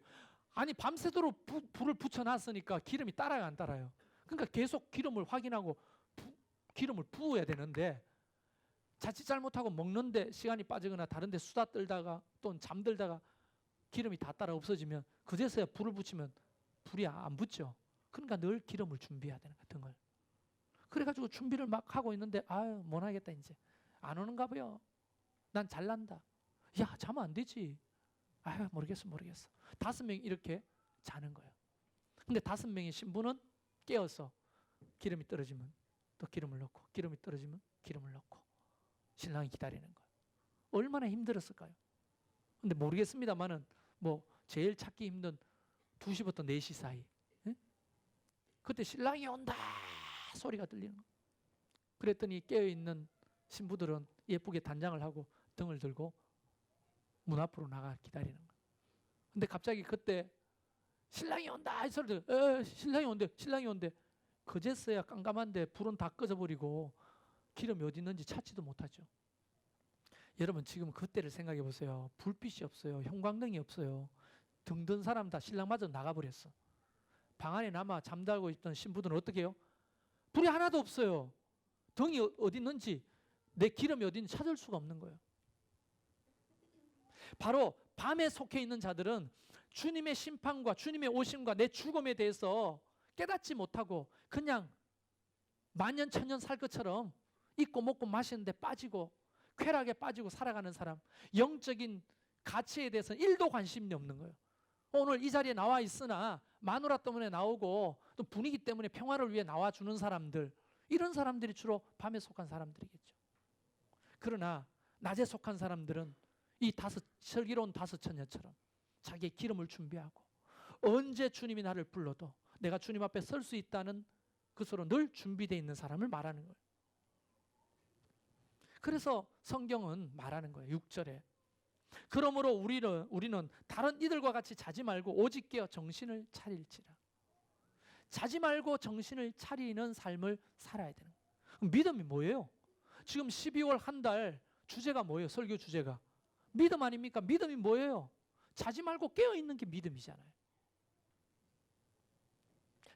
아니 밤새도록 불을 붙여놨으니까 기름이 따라요 안 따라요? 그러니까 계속 기름을 확인하고 기름을 부어야 되는데 자칫 잘못하고 먹는데 시간이 빠지거나 다른 데 수다 떨다가 또는 잠들다가 기름이 다 따라 없어지면 그제서야 불을 붙이면 불이 안 붙죠. 그러니까 늘 기름을 준비해야 되는 거야 등을. 그래가지고 준비를 막 하고 있는데 아유 못 하겠다 이제 안 오는가 봐요. 난 잘난다. 야 자면 안 되지. 아유 모르겠어. 5명이 이렇게 자는 거예요. 근데 5명의 신부는 깨어서 기름이 떨어지면 또 기름을 넣고 기름이 떨어지면 기름을 넣고 신랑이 기다리는 거예요. 얼마나 힘들었을까요? 근데 모르겠습니다만은 뭐 제일 찾기 힘든 2시부터 4시 사이. 응? 그때 신랑이 온다 소리가 들리는 거예요. 그랬더니 깨어있는 신부들은 예쁘게 단장을 하고 등을 들고 문 앞으로 나가 기다리는 거예요. 근데 갑자기 그때 신랑이 온다 이 소리들 신랑이 온대 그제서야 깜깜한데 불은 다 꺼져버리고 기름이 어디 있는지 찾지도 못하죠. 여러분 지금 그때를 생각해 보세요. 불빛이 없어요. 형광등이 없어요. 등 든 사람 다 신랑마저 나가버렸어. 방 안에 남아 잠들고 있던 신부들은 어떻게 해요? 불이 하나도 없어요. 등이 어디 있는지 내 기름이 어디 있는지 찾을 수가 없는 거예요. 바로 밤에 속해 있는 자들은 주님의 심판과 주님의 오심과 내 죽음에 대해서 깨닫지 못하고 그냥 만년천년 살 것처럼 입고 먹고 마시는데 빠지고 쾌락에 빠지고 살아가는 사람, 영적인 가치에 대해서는 1도 관심이 없는 거예요. 오늘 이 자리에 나와 있으나 마누라 때문에 나오고 또 분위기 때문에 평화를 위해 나와주는 사람들, 이런 사람들이 주로 밤에 속한 사람들이겠죠. 그러나 낮에 속한 사람들은 이 슬기로운 다섯 처녀처럼 자기의 기름을 준비하고 언제 주님이 나를 불러도 내가 주님 앞에 설 수 있다는 것으로 늘 준비되어 있는 사람을 말하는 거예요. 그래서 성경은 말하는 거예요. 6절에 그러므로 우리는 다른 이들과 같이 자지 말고 오직 깨어 정신을 차릴지라. 자지 말고 정신을 차리는 삶을 살아야 되는 거예요. 믿음이 뭐예요? 지금 12월 한 달 주제가 뭐예요? 설교 주제가 믿음 아닙니까? 믿음이 뭐예요? 자지 말고 깨어 있는 게 믿음이잖아요.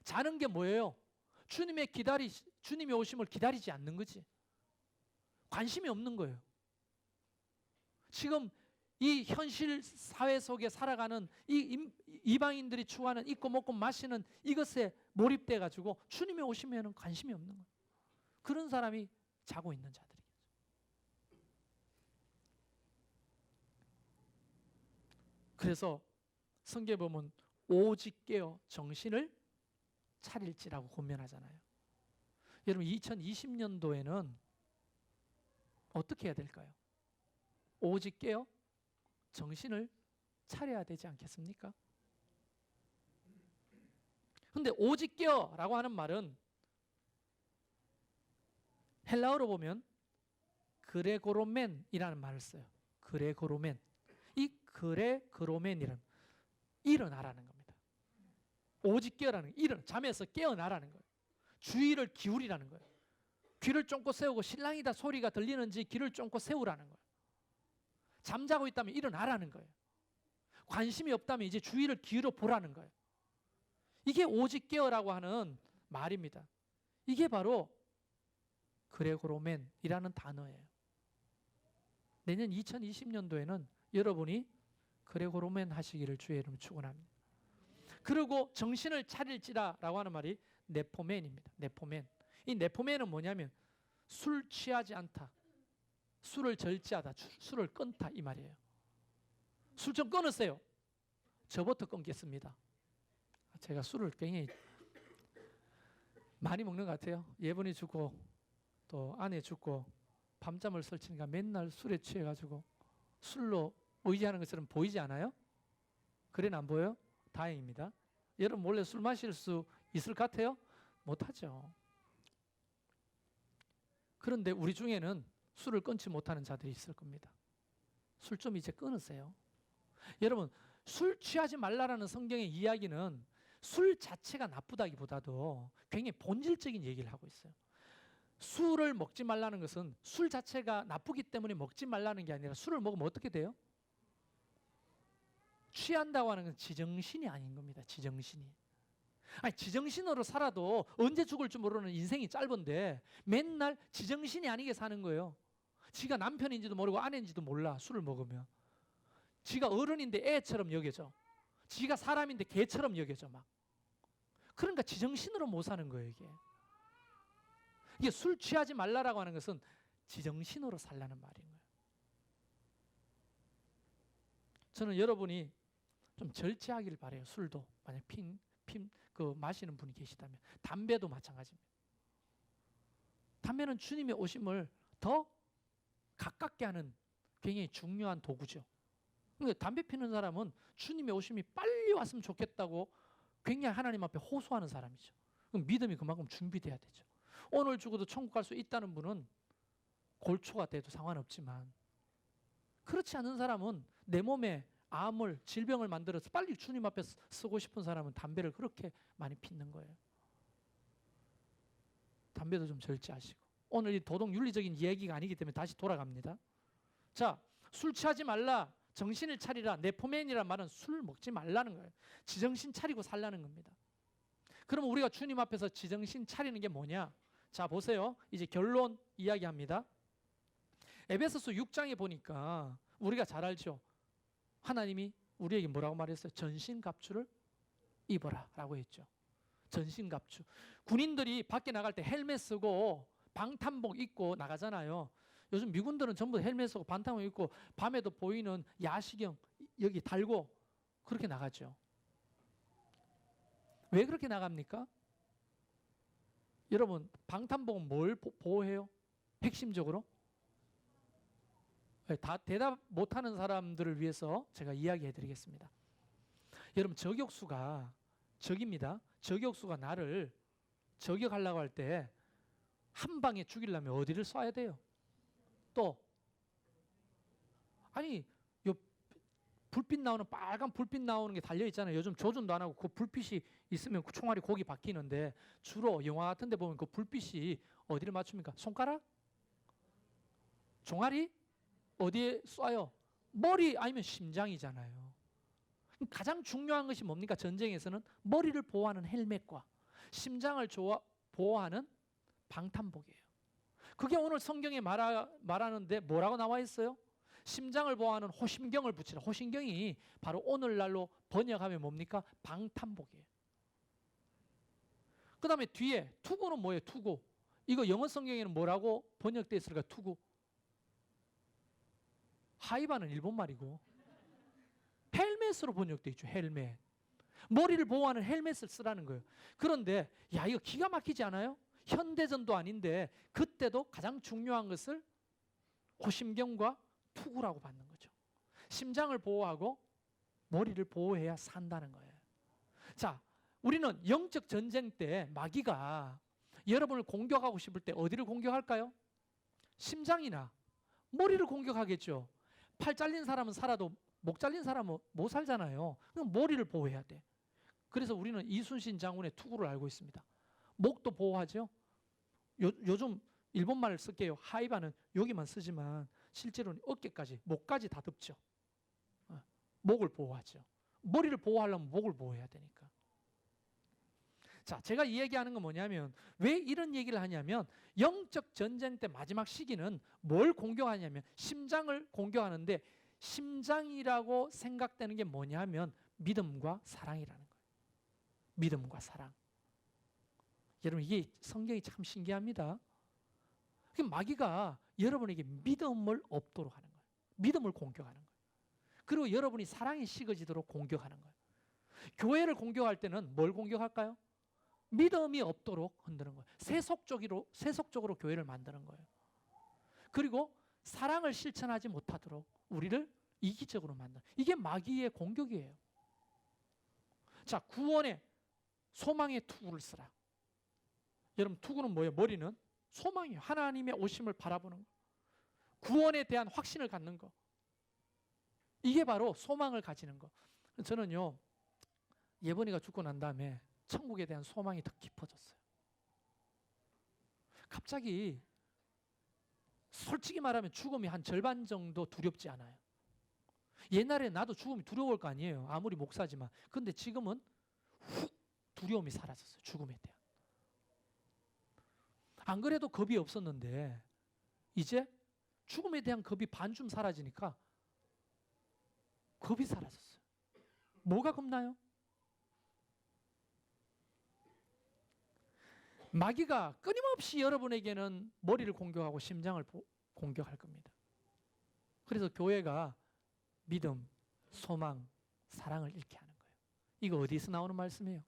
자는 게 뭐예요? 주님의 오심을 기다리지 않는 거지. 관심이 없는 거예요. 지금 이 현실 사회 속에 살아가는 이 이방인들이 추구하는 입고 먹고 마시는 이것에 몰입돼 가지고 주님의 오시면은 관심이 없는 거예요. 그런 사람이 자고 있는 자들이겠죠. 그래서 성경에 보면 오직 깨어 정신을 차릴지라고 권면하잖아요. 여러분 2020년도에는 어떻게 해야 될까요? 오직 깨어 정신을 차려야 되지 않겠습니까? 근데 오직 깨어라고 하는 말은 헬라어로 보면 그레고로멘이라는 말을 써요. 그레고로멘. 이 그레고로멘이란 일어나라는 겁니다. 오직 깨어라는 거예요. 잠에서 깨어나라는 거예요. 주의를 기울이라는 거예요. 귀를 쫑긋 세우고 신랑이다 소리가 들리는지 귀를 쫑긋 세우라는 거예요. 잠자고 있다면 일어나라는 거예요. 관심이 없다면 이제 주의를 기울여 보라는 거예요. 이게 오직 깨어라고 하는 말입니다. 이게 바로 그레고로멘이라는 단어예요. 내년 2020년도에는 여러분이 그레고로멘 하시기를 주의 이름으로 축원합니다. 그리고 정신을 차릴지라라고 하는 말이 네포멘입니다. 네포멘. 이 네포멘은 뭐냐면 술 취하지 않다. 술을 절제하다. 술을 끊다 이 말이에요. 술 좀 끊으세요. 저부터 끊겠습니다. 제가 술을 굉장히 많이 먹는 것 같아요. 예분이 죽고 또 아내 죽고 밤잠을 설치니까 맨날 술에 취해가지고 술로 의지하는 것처럼 보이지 않아요? 그래는 안 보여요? 다행입니다. 여러분 몰래 술 마실 수 있을 것 같아요? 못하죠. 그런데 우리 중에는 술을 끊지 못하는 자들이 있을 겁니다. 술 좀 이제 끊으세요. 여러분 술 취하지 말라라는 성경의 이야기는 술 자체가 나쁘다기보다도 굉장히 본질적인 얘기를 하고 있어요. 술을 먹지 말라는 것은 술 자체가 나쁘기 때문에 먹지 말라는 게 아니라 술을 먹으면 어떻게 돼요? 취한다고 하는 건 지정신이 아닌 겁니다. 지정신이. 아니 지정신으로 살아도 언제 죽을 줄 모르는 인생이 짧은데 맨날 지정신이 아니게 사는 거예요. 지가 남편인지도 모르고 아내인지도 몰라. 술을 먹으면. 지가 어른인데 애처럼 여겨져. 지가 사람인데 개처럼 여겨져 막. 그러니까 지정신으로 못 사는 거예요 이게. 이게 술 취하지 말라라고 하는 것은 지정신으로 살라는 말인 거예요. 저는 여러분이 좀 절제하기를 바래요. 술도 만약 마시는 분이 계시다면 담배도 마찬가지입니다. 담배는 주님의 오심을 더 가깝게 하는 굉장히 중요한 도구죠. 그러니까 담배 피는 사람은 주님의 오심이 빨리 왔으면 좋겠다고 굉장히 하나님 앞에 호소하는 사람이죠. 그럼 믿음이 그만큼 준비돼야 되죠. 오늘 죽어도 천국 갈 수 있다는 분은 골초가 돼도 상관없지만 그렇지 않은 사람은 내 몸에 암을 질병을 만들어서 빨리 주님 앞에 쓰고 싶은 사람은 담배를 그렇게 많이 피는 거예요. 담배도 좀 절제하시고. 오늘 이 도덕 윤리적인 이야기가 아니기 때문에 다시 돌아갑니다. 자, 술 취하지 말라. 정신을 차리라. 네포멘이라는 말은 술 먹지 말라는 거예요. 지정신 차리고 살라는 겁니다. 그러면 우리가 주님 앞에서 지정신 차리는 게 뭐냐? 자, 보세요. 이제 결론 이야기합니다. 에베소서 6장에 보니까 우리가 잘 알죠. 하나님이 우리에게 뭐라고 말했어요? 전신갑주를 입어라 라고 했죠. 전신갑주. 군인들이 밖에 나갈 때 헬멧 쓰고 방탄복 입고 나가잖아요. 요즘 미군들은 전부 헬멧 쓰고 방탄복 입고 밤에도 보이는 야시경 여기 달고 그렇게 나가죠. 왜 그렇게 나갑니까? 여러분, 방탄복은 뭘 보호해요? 핵심적으로? 다 대답 못하는 사람들을 위해서 제가 이야기해 드리겠습니다. 여러분, 저격수가 적입니다. 저격수가 나를 저격하려고 할 때 한 방에 죽이려면 어디를 쏴야 돼요? 또 아니, 요 불빛 나오는 빨간 불빛 나오는 게 달려 있잖아요. 요즘 조준도 안 하고 그 불빛이 있으면 그 총알이 거기 박히는데 주로 영화 같은 데 보면 그 불빛이 어디를 맞춥니까? 손가락? 종아리? 어디에 쏴요? 머리 아니면 심장이잖아요. 가장 중요한 것이 뭡니까? 전쟁에서는 머리를 보호하는 헬멧과 심장을 보호하는 방탄복이에요. 그게 오늘 성경에 말하는데 뭐라고 나와 있어요? 심장을 보호하는 호심경을 붙이라. 호심경이 바로 오늘날로 번역하면 뭡니까? 방탄복이에요. 그 다음에 뒤에 투구는 뭐예요? 투구. 이거 영어 성경에는 뭐라고 번역되어 있을까? 투구. 하이바는 일본말이고 헬멧으로 번역되어 있죠. 헬멧. 머리를 보호하는 헬멧을 쓰라는 거예요. 그런데 야, 이거 기가 막히지 않아요? 현대전도 아닌데 그때도 가장 중요한 것을 호심경과 투구라고 받는 거죠. 심장을 보호하고 머리를 보호해야 산다는 거예요. 자, 우리는 영적 전쟁 때 마귀가 여러분을 공격하고 싶을 때 어디를 공격할까요? 심장이나 머리를 공격하겠죠. 팔 잘린 사람은 살아도 목 잘린 사람은 못 살잖아요. 그럼 머리를 보호해야 돼. 그래서 우리는 이순신 장군의 투구를 알고 있습니다. 목도 보호하죠. 요즘 일본말을 쓸게요. 하이바는 여기만 쓰지만 실제로는 어깨까지, 목까지 다 덮죠. 목을 보호하죠. 머리를 보호하려면 목을 보호해야 되니까. 자, 제가 이 얘기하는 건 뭐냐면 왜 이런 얘기를 하냐면 영적 전쟁 때 마지막 시기는 뭘 공격하냐면 심장을 공격하는데 심장이라고 생각되는 게 뭐냐면 믿음과 사랑이라는 거예요. 믿음과 사랑. 여러분, 이게 성경이 참 신기합니다. 마귀가 여러분에게 믿음을 없도록 하는 거예요. 믿음을 공격하는 거예요. 그리고 여러분이 사랑이 식어지도록 공격하는 거예요. 교회를 공격할 때는 뭘 공격할까요? 믿음이 없도록 흔드는 거예요. 세속적으로 교회를 만드는 거예요. 그리고 사랑을 실천하지 못하도록 우리를 이기적으로 만드는, 이게 마귀의 공격이에요. 자, 구원의 소망의 투구를 쓰라. 여러분, 투구는 뭐예요? 머리는 소망이에요. 하나님의 오심을 바라보는 거. 구원에 대한 확신을 갖는 거. 이게 바로 소망을 가지는 거. 저는요, 예번이가 죽고 난 다음에 천국에 대한 소망이 더 깊어졌어요. 갑자기 솔직히 말하면 죽음이 한 절반 정도 두렵지 않아요. 옛날에 나도 죽음이 두려울 거 아니에요. 아무리 목사지만. 근데 지금은 훅 두려움이 사라졌어요. 죽음에 대한. 안 그래도 겁이 없었는데 이제 죽음에 대한 겁이 반쯤 사라지니까 겁이 사라졌어요. 뭐가 겁나요? 마귀가 끊임없이 여러분에게는 머리를 공격하고 심장을 공격할 겁니다. 그래서 교회가 믿음, 소망, 사랑을 잃게 하는 거예요. 이거 어디서 나오는 말씀이에요?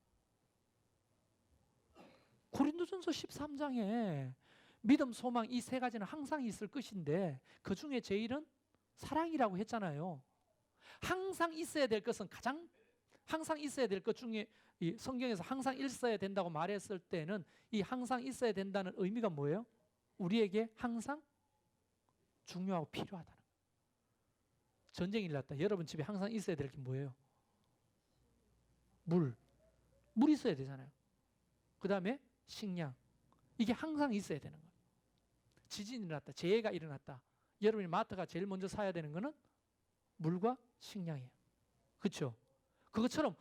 고린도전서 13장에 믿음, 소망 이 세 가지는 항상 있을 것인데 그 중에 제일은 사랑이라고 했잖아요. 항상 있어야 될 것은 항상 있어야 될 것 중에 이 성경에서 항상 있어야 된다고 말했을 때는 이 항상 있어야 된다는 의미가 뭐예요? 우리에게 항상 중요하고 필요하다는 거예요. 전쟁이 일어났다. 여러분 집에 항상 있어야 될 게 뭐예요? 물 있어야 되잖아요. 그 다음에 식량. 이게 항상 있어야 되는 거예요. 지진이 일어났다. 재해가 일어났다. 여러분이 마트가 제일 먼저 사야 되는 거는 물과 식량이에요. 그렇죠? 그것처럼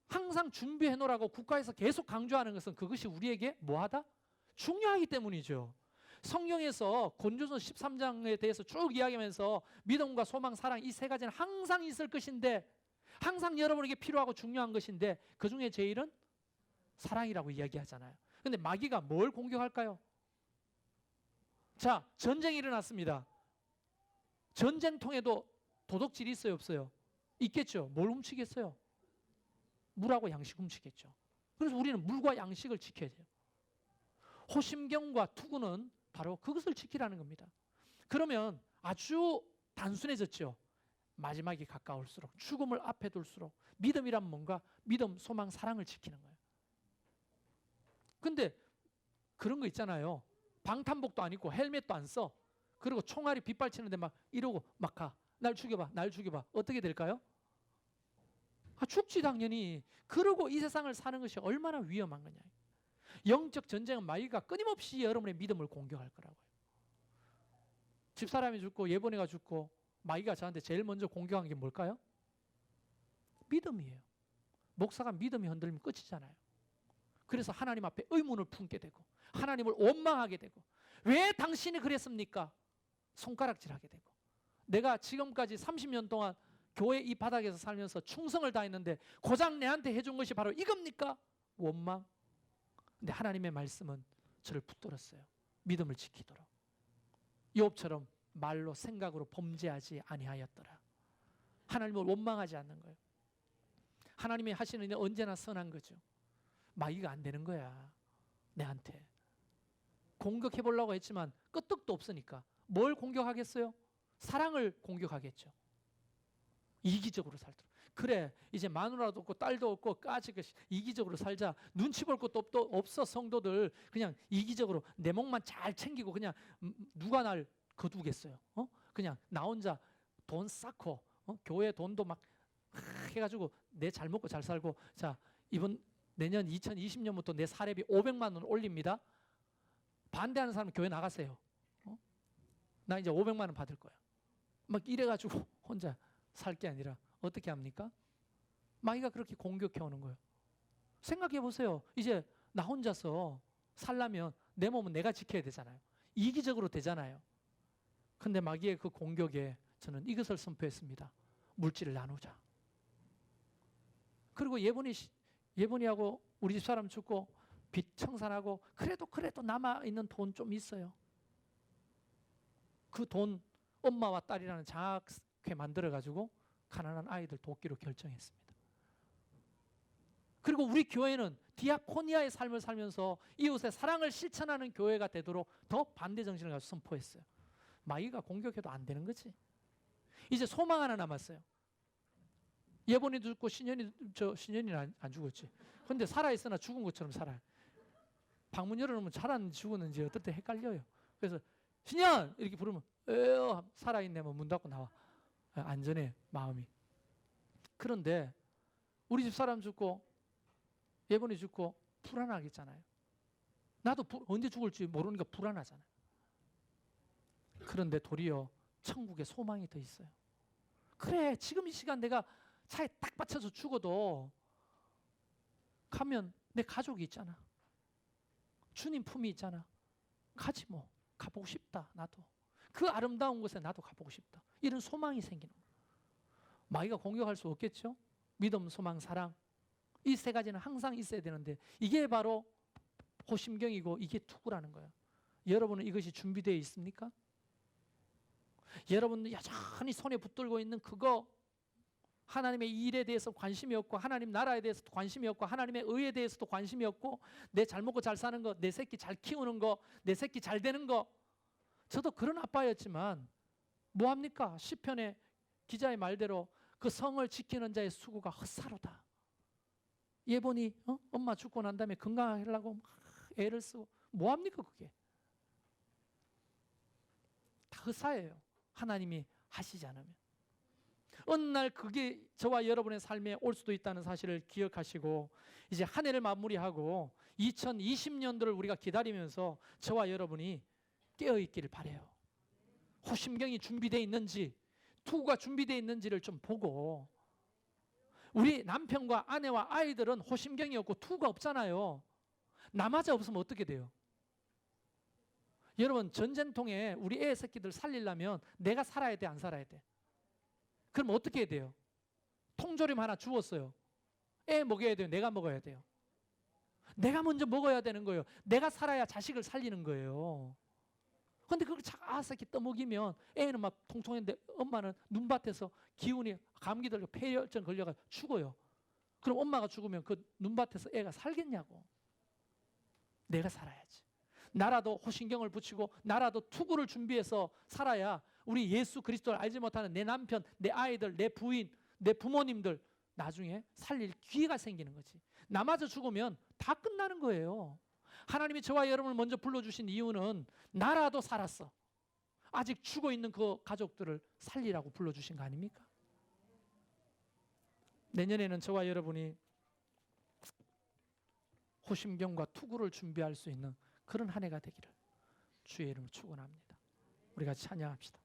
항상 준비해 놓으라고 국가에서 계속 강조하는 것은 그것이 우리에게 뭐하다? 중요하기 때문이죠. 성경에서 고린도전서 13장에 대해서 쭉 이야기하면서 믿음과 소망, 사랑 이 세 가지는 항상 있을 것인데, 항상 여러분에게 필요하고 중요한 것인데 그 중에 제일은 사랑이라고 이야기하잖아요. 근데 마귀가 뭘 공격할까요? 자, 전쟁이 일어났습니다. 전쟁통에도 도둑질이 있어요, 없어요? 있겠죠. 뭘 훔치겠어요? 물하고 양식 훔치겠죠. 그래서 우리는 물과 양식을 지켜야 돼요. 호심경과 투구는 바로 그것을 지키라는 겁니다. 그러면 아주 단순해졌죠. 마지막이 가까울수록, 죽음을 앞에 둘수록 믿음이란 뭔가? 믿음, 소망, 사랑을 지키는 거예요. 근데 그런 거 있잖아요. 방탄복도 안 입고 헬멧도 안 써. 그리고 총알이 빗발치는데 막 이러고 막 가. 날 죽여봐, 날 죽여봐. 어떻게 될까요? 죽지 당연히. 그러고 이 세상을 사는 것이 얼마나 위험한 거냐. 영적 전쟁은 마귀가 끊임없이 여러분의 믿음을 공격할 거라고요. 집사람이 죽고 예본이가 죽고 마귀가 저한테 제일 먼저 공격한 게 뭘까요? 믿음이에요. 목사가 믿음이 흔들리면 끝이잖아요. 그래서 하나님 앞에 의문을 품게 되고 하나님을 원망하게 되고, 왜 당신이 그랬습니까? 손가락질하게 되고, 내가 지금까지 30년 동안 교회 이 바닥에서 살면서 충성을 다했는데 고작 내한테 해준 것이 바로 이겁니까? 원망. 근데 하나님의 말씀은 저를 붙들었어요. 믿음을 지키도록. 욥처럼 말로 생각으로 범죄하지 아니하였더라. 하나님을 원망하지 않는 거예요. 하나님이 하시는 일은 언제나 선한 거죠. 마귀가 안 되는 거야. 내한테 공격해 보려고 했지만 끄떡도 없으니까 뭘 공격하겠어요? 사랑을 공격하겠죠. 이기적으로 살도록. 그래, 이제 마누라도 없고 딸도 없고 까짓 이기적으로 살자. 눈치 볼 것도 없어. 성도들 그냥 이기적으로 내 목만 잘 챙기고 그냥 누가 날 거두겠어요? 그냥 나 혼자 돈 쌓고 교회 돈도 막 해가지고 내 잘 먹고 잘 살고, 자 이번 내년 2020년부터 내 사례비 500만 원 올립니다. 반대하는 사람 교회 나가세요. 나 이제 500만 원 받을 거야. 막 이래가지고 혼자 살 게 아니라 어떻게 합니까? 마귀가 그렇게 공격해 오는 거예요. 생각해 보세요. 이제 나 혼자서 살려면 내 몸은 내가 지켜야 되잖아요. 이기적으로 되잖아요. 근데 마귀의 그 공격에 저는 이것을 선포했습니다. 물질을 나누자. 그리고 예본이하고 우리 집 사람 죽고 빚 청산하고 그래도 남아있는 돈 좀 있어요. 그 돈 엄마와 딸이라는 장학회 만들어가지고 가난한 아이들 돕기로 결정했습니다. 그리고 우리 교회는 디아코니아의 삶을 살면서 이웃의 사랑을 실천하는 교회가 되도록 더 반대 정신을 가지고 선포했어요. 마귀가 공격해도 안 되는 거지. 이제 소망 하나 남았어요. 예본이도 죽고 신현이는 안 죽었지. 근데 살아있으나 죽은 것처럼 살아요. 방문 열어놓으면 살았는지 죽었는지 어떨 때 헷갈려요. 그래서 신현! 이렇게 부르면 살아있네 하면 문 닫고 나와. 안전해 마음이. 그런데 우리 집 사람 죽고 예본이 죽고 불안하겠잖아요. 나도 언제 죽을지 모르니까 불안하잖아요. 그런데 도리어 천국에 소망이 더 있어요. 그래, 지금 이 시간 내가 차에 딱 받쳐서 죽어도 가면 내 가족이 있잖아. 주님 품이 있잖아. 가지 뭐. 가보고 싶다. 나도. 그 아름다운 곳에 나도 가보고 싶다. 이런 소망이 생기는 거예요. 마귀가 공격할 수 없겠죠? 믿음, 소망, 사랑. 이 세 가지는 항상 있어야 되는데 이게 바로 호심경이고 이게 투구라는 거예요. 여러분은 이것이 준비되어 있습니까? 여러분은 여전히 손에 붙들고 있는 그거, 하나님의 일에 대해서 관심이 없고 하나님 나라에 대해서도 관심이 없고 하나님의 의에 대해서도 관심이 없고 내 잘 먹고 잘 사는 거, 내 새끼 잘 키우는 거, 내 새끼 잘 되는 거. 저도 그런 아빠였지만 뭐합니까? 시편의 기자의 말대로 그 성을 지키는 자의 수고가 헛사로다. 예본이 엄마 죽고 난 다음에 건강하려고 막 애를 쓰고 뭐합니까 그게? 다 헛사예요. 하나님이 하시지 않으면. 어느 날 그게 저와 여러분의 삶에 올 수도 있다는 사실을 기억하시고 이제 한 해를 마무리하고 2020년도를 우리가 기다리면서 저와 여러분이 깨어있기를 바라요. 호심경이 준비되어 있는지 투구가 준비되어 있는지를 좀 보고, 우리 남편과 아내와 아이들은 호심경이 없고 투구가 없잖아요. 나마저 없으면 어떻게 돼요? 여러분 전쟁통에 우리 애 새끼들 살리려면 내가 살아야 돼, 안 살아야 돼? 그럼 어떻게 해야 돼요? 통조림 하나 주웠어요. 애 먹여야 돼요, 내가 먹어야 돼요? 내가 먼저 먹어야 되는 거예요. 내가 살아야 자식을 살리는 거예요. 근데 그걸 자꾸 떠먹이면 애는 막 통통했는데 엄마는 눈밭에서 기운이 감기 들고 폐혈증 걸려가 죽어요. 그럼 엄마가 죽으면 그 눈밭에서 애가 살겠냐고. 내가 살아야지. 나라도 호신경을 붙이고 나라도 투구를 준비해서 살아야 우리 예수 그리스도를 알지 못하는 내 남편, 내 아이들, 내 부인, 내 부모님들 나중에 살릴 기회가 생기는 거지. 나마저 죽으면 다 끝나는 거예요. 하나님이 저와 여러분을 먼저 불러주신 이유는 나라도 살았어. 아직 죽어있는 그 가족들을 살리라고 불러주신 거 아닙니까? 내년에는 저와 여러분이 호심경과 투구를 준비할 수 있는 그런 한 해가 되기를 주의 이름으로 축원합니다. 우리 같이 찬양합시다.